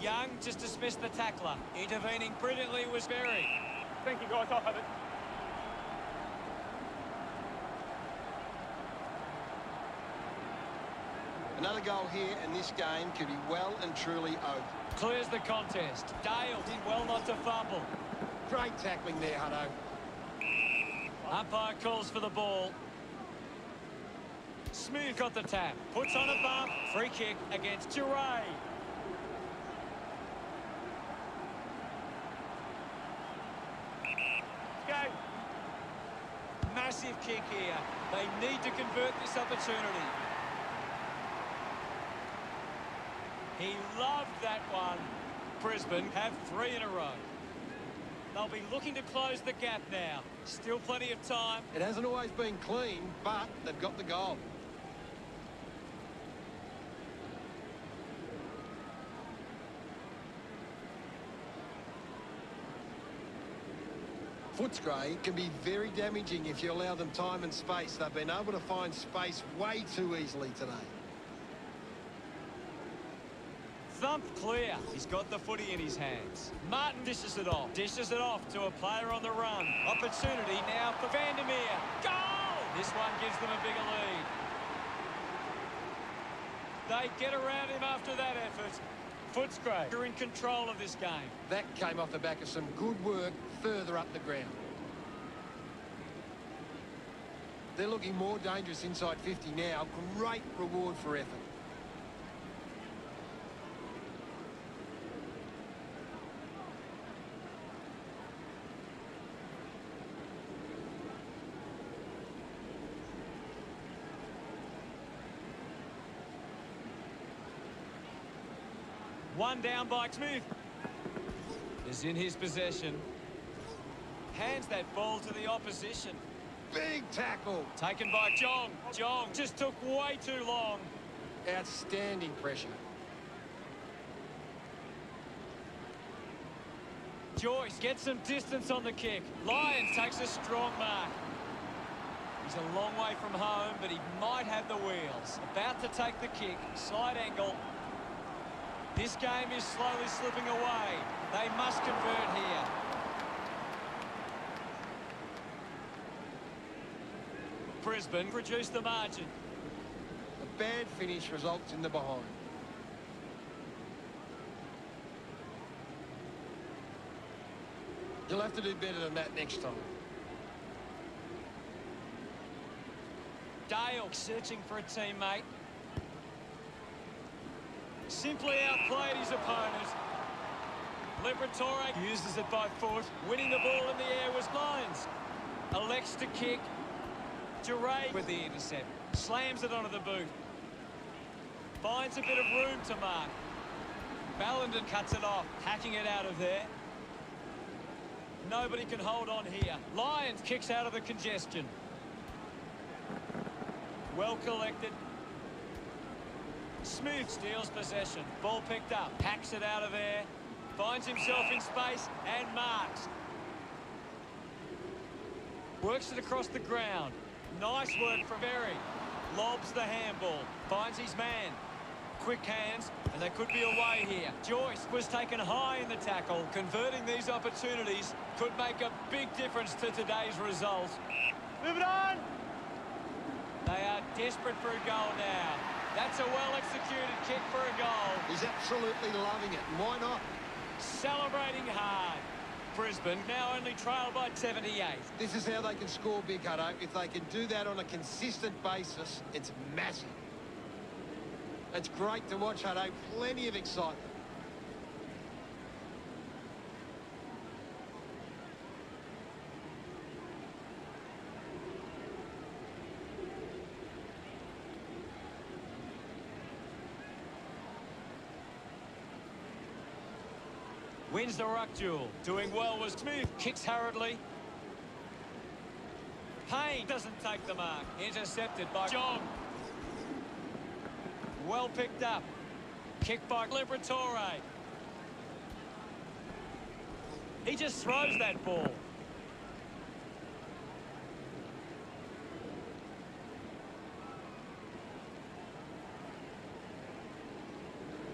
Young just dismissed the tackler. Intervening brilliantly was Berry. Thank you, guys. I'll have it. Another goal here, and this game could be well and truly over. Clears the contest. Dale did well not to fumble. Great tackling there, Hutto. Umpire calls for the ball. Smooth got the tap. Puts on a bump. Free kick against Duray. Go. Massive kick here. They need to convert this opportunity. He loved that one. Brisbane have 3 in a row. They'll be looking to close the gap now. Still plenty of time. It hasn't always been clean, but they've got the goal. Footscray can be very damaging if you allow them time and space. They've been able to find space way too easily today. Thumped clear. He's got the footy in his hands. Martin dishes it off. Dishes it off to a player on the run. Opportunity now for Vandermeer. Goal! This one gives them a bigger lead. They get around him after that effort. Footscray are in control of this game. That came off the back of some good work further up the ground. They're looking more dangerous inside 50 now. Great reward for effort. One down by Smith. Is in his possession. Hands that ball to the opposition. Big tackle. Taken by Jong. Jong just took way too long. Outstanding pressure. Joyce gets some distance on the kick. Lions takes a strong mark. He's a long way from home, but he might have the wheels. About to take the kick. Side angle. This game is slowly slipping away. They must convert here. Brisbane reduce the margin. A bad finish results in the behind. You'll have to do better than that next time. Dale searching for a teammate. Simply outplayed his opponent. Liberatore uses it by foot. Winning the ball in the air was Lions. Elects to kick. Duray with the intercept. Slams it onto the boot. Finds a bit of room to mark. Ballenden cuts it off. Hacking it out of there. Nobody can hold on here. Lions kicks out of the congestion. Well collected. Smooth steals possession. Ball picked up. Packs it out of there. Finds himself in space and marks. Works it across the ground. Nice work from Berry. Lobs the handball. Finds his man. Quick hands, and they could be away here. Joyce was taken high in the tackle. Converting these opportunities could make a big difference to today's result. Move it on! They are desperate for a goal now. That's a well-executed kick for a goal. He's absolutely loving it, and why not? Celebrating hard. Brisbane now only trail by 78. This is how they can score big, Hutto. If they can do that on a consistent basis, it's massive. It's great to watch, Hutto. Plenty of excitement. Wins the ruck duel. Doing well was Smith. Kicks hurriedly. Payne doesn't take the mark. Intercepted by John. Well picked up. Kick by Liberatore. He just throws that ball.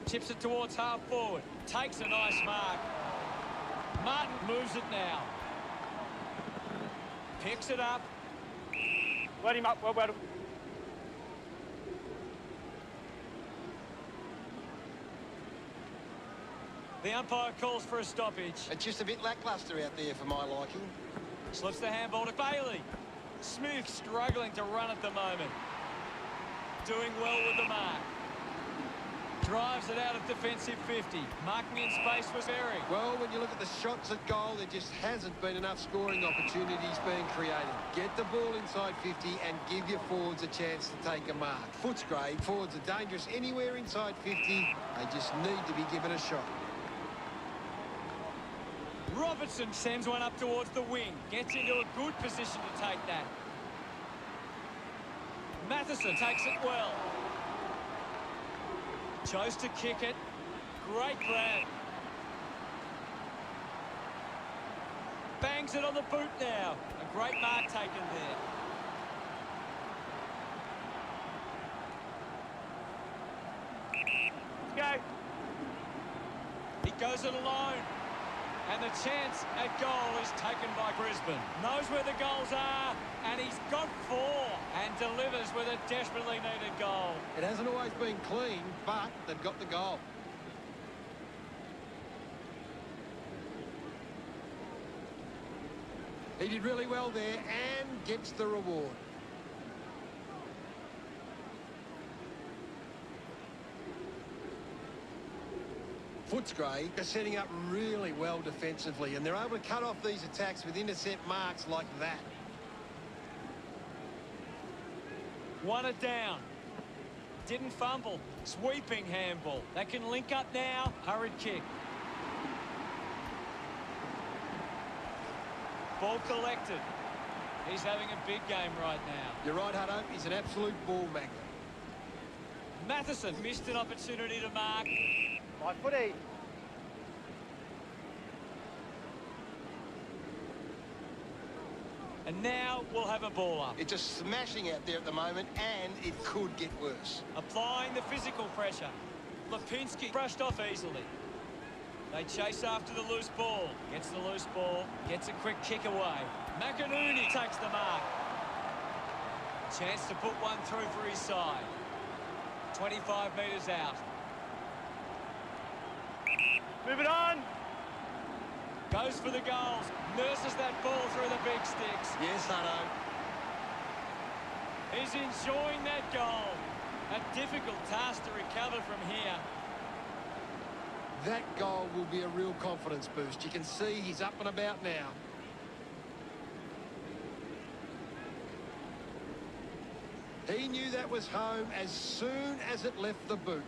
Tips it towards half forward. Takes a nice mark. Martin moves it now. Picks it up. Let him up. Well. The umpire calls for a stoppage. It's just a bit lacklustre out there for my liking. Slips the handball to Bailey. Smith struggling to run at the moment. Doing well with the mark. Drives it out of defensive 50. Marking in space was Berry. Well, when you look at the shots at goal, there just hasn't been enough scoring opportunities being created. Get the ball inside 50 and give your forwards a chance to take a mark. Footscray, forwards are dangerous anywhere inside 50. They just need to be given a shot. Robertson sends one up towards the wing. Gets into a good position to take that. Matheson takes it well. Chose to kick it. Great grab. Bangs it on the boot now. A great mark taken there. Let's go. He goes it alone. And the chance at goal is taken by Brisbane. Knows where the goals are, and he's got 4 and delivers with a desperately needed goal. It hasn't always been clean, but they've got the goal. He did really well there and gets the reward. Footscray are setting up really well defensively, and they're able to cut off these attacks with intercept marks like that. Won it down. Didn't fumble. Sweeping handball. They can link up now. Hurried kick. Ball collected. He's having a big game right now. You're right, Hutto. He's an absolute ball magnet. Matheson missed an opportunity to mark. My footy. And now we'll have a ball up. It's just smashing out there at the moment, and it could get worse. Applying the physical pressure. Lipinski brushed off easily. They chase after the loose ball. Gets the loose ball. Gets a quick kick away. McInerney takes the mark. Chance to put one through for his side. 25 metres out. Move it on. Goes for the goals. Nurses that ball through the big sticks. Yes, Hutto. He's enjoying that goal. A difficult task to recover from here. That goal will be a real confidence boost. You can see he's up and about now. He knew that was home as soon as it left the boot.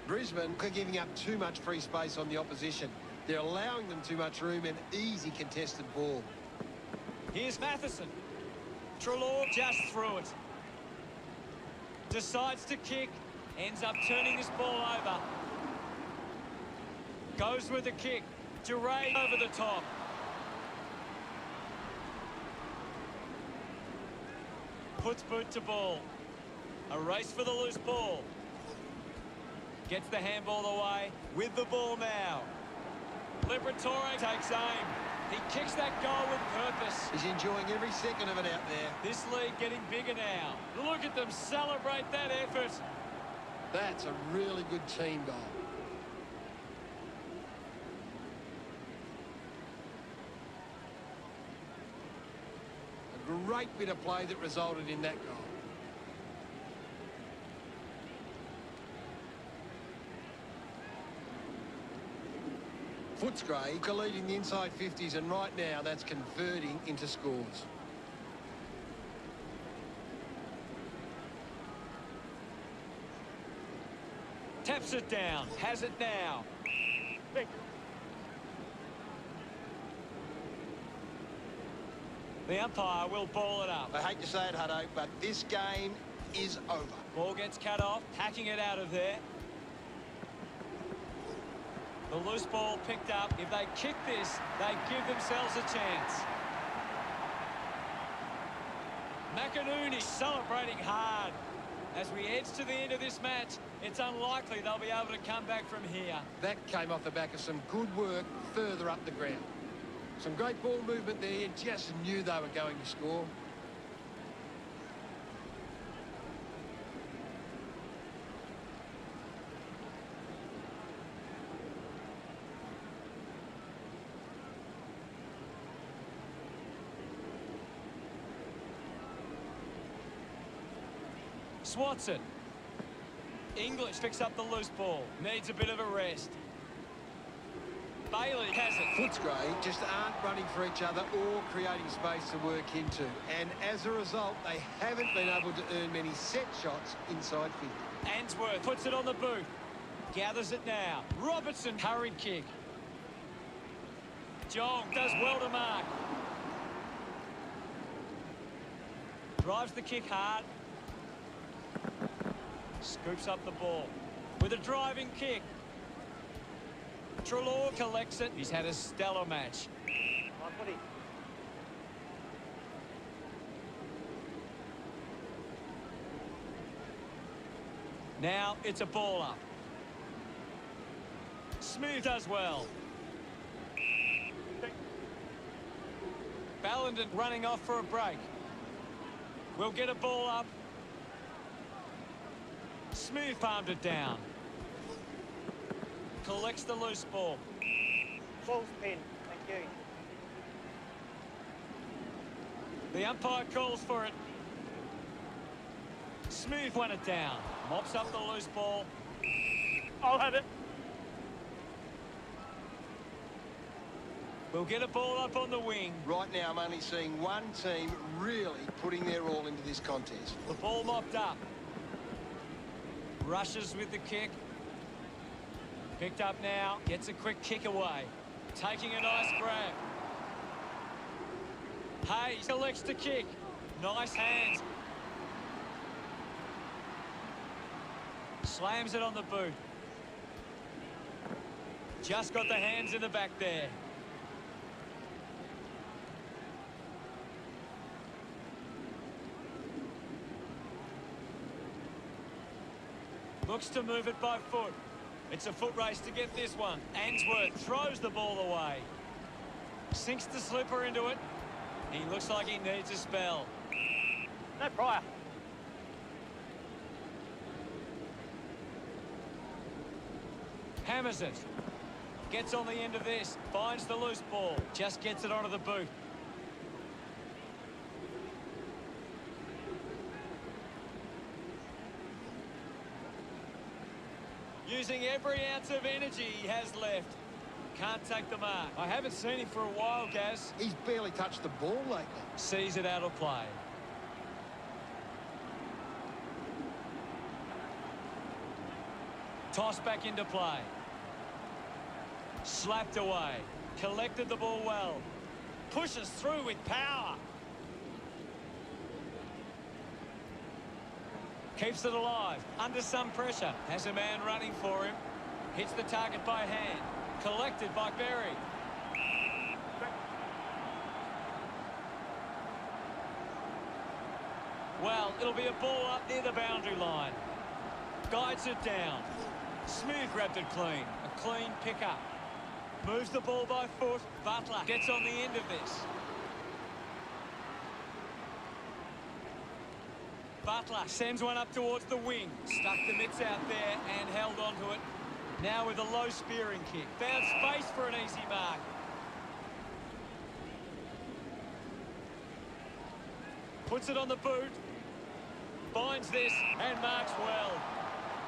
Brisbane are giving up too much free space on the opposition. They're allowing them too much room and easy contested ball. Here's Matheson. Treloar just threw it. Decides to kick. Ends up turning this ball over. Goes with the kick. Duray over the top. Puts boot to ball. A race for the loose ball. Gets the handball away with the ball now. Liberatore takes aim. He kicks that goal with purpose. He's enjoying every second of it out there. This lead getting bigger now. Look at them celebrate that effort. That's a really good team goal. A great bit of play that resulted in that goal. Footscray leading the inside 50s, and right now that's converting into scores. Taps it down. Has it now. Big. The umpire will ball it up. I hate to say it, Hutto, but this game is over. Ball gets cut off. Hacking it out of there. The loose ball picked up. If they kick this, they give themselves a chance. McInerney celebrating hard. As we edge to the end of this match, it's unlikely they'll be able to come back from here. That came off the back of some good work further up the ground. Some great ball movement there. You just knew they were going to score. Swats it. English picks up the loose ball. Needs a bit of a rest. Bailey has it. Footscray just aren't running for each other or creating space to work into. And as a result, they haven't been able to earn many set shots inside 50. Answorth puts it on the boot. Gathers it now. Robertson, hurried kick. Jong does well to mark. Drives the kick hard. Scoops up the ball with a driving kick. Treloar collects it. He's had a stellar match. My footy. Now it's a ball up. Smooth does well. Ballenden running off for a break. We'll get a ball up. Smooth palmed it down. Collects the loose ball. Ball's pin. Thank you. The umpire calls for it. Smooth won it down. Mops up the loose ball. I'll have it. We'll get a ball up on the wing. Right now, I'm only seeing one team really putting their all into this contest. The ball mopped up. Rushes with the kick. Picked up now. Gets a quick kick away. Taking a nice grab. Hayes collects the kick. Nice hands. Slams it on the boot. Just got the hands in the back there. Looks to move it by foot. It's a foot race to get this one. Answorth throws the ball away. Sinks the slipper into it. He looks like he needs a spell. No prior. Hammers it. Gets on the end of this. Finds the loose ball. Just gets it onto the boot. Using every ounce of energy he has left. Can't take the mark. I haven't seen him for a while, Gaz. He's barely touched the ball lately. Sees it out of play. Toss back into play. Slapped away. Collected the ball well. Pushes through with power. Keeps it alive. Under some pressure. Has a man running for him. Hits the target by hand. Collected by Berry. Well, it'll be a ball up near the boundary line. Guides it down. Smooth grabbed it clean. A clean pick-up. Moves the ball by foot. Butler gets on the end of this. Butler sends one up towards the wing. Stuck the mitts out there and held onto it. Now with a low spearing kick. Found space for an easy mark. Puts it on the boot. Finds this and marks well.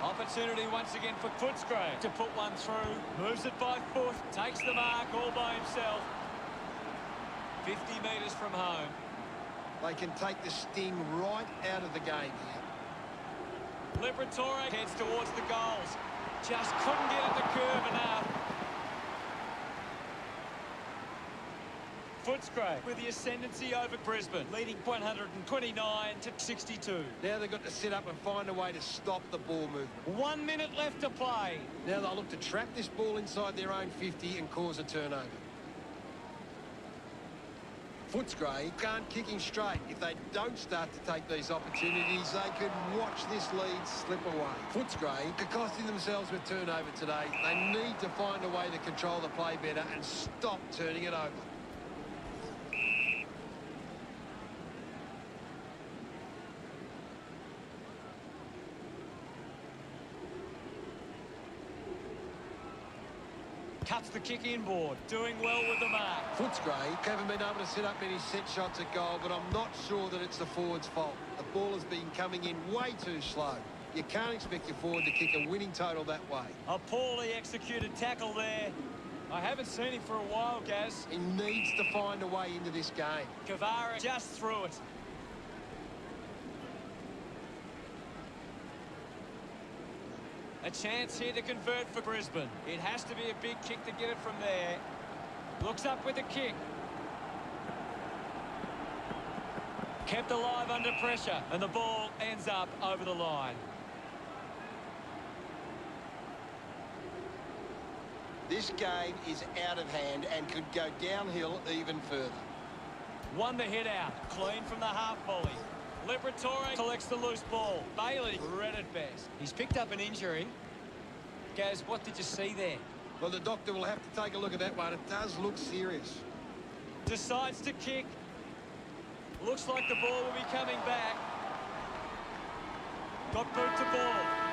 Opportunity once again for Footscray to put one through. Moves it by foot. Takes the mark all by himself. 50 metres from home. They can take the sting right out of the game here. Liberatore heads towards the goals. Just couldn't get at the curve enough. Footscray with the ascendancy over Brisbane, leading 129 to 62. Now they've got to sit up and find a way to stop the ball movement. 1 minute left to play. Now they'll look to trap this ball inside their own 50 and cause a turnover. Footscray can't kicking straight. If they don't start to take these opportunities, they could watch this lead slip away. Footscray are costing themselves with turnover today. They need to find a way to control the play better and stop turning it over. Cuts the kick inboard, doing well with the mark. Footscray haven't been able to set up any set shots at goal, but I'm not sure that it's the forward's fault. The ball has been coming in way too slow. You can't expect your forward to kick a winning total that way. A poorly executed tackle there. I haven't seen him for a while, Gaz. He needs to find a way into this game. Kavara just threw it. A chance here to convert for Brisbane. It has to be a big kick to get it from there. Looks up with the kick. Kept alive under pressure, and the ball ends up over the line. This game is out of hand and could go downhill even further. Won the hit out. Clean from the half volley. Liberatore collects the loose ball. Bailey read it best. He's picked up an injury. Gaz, what did you see there? Well, the doctor will have to take a look at that one. It does look serious. Decides to kick. Looks like the ball will be coming back. Got boot to ball.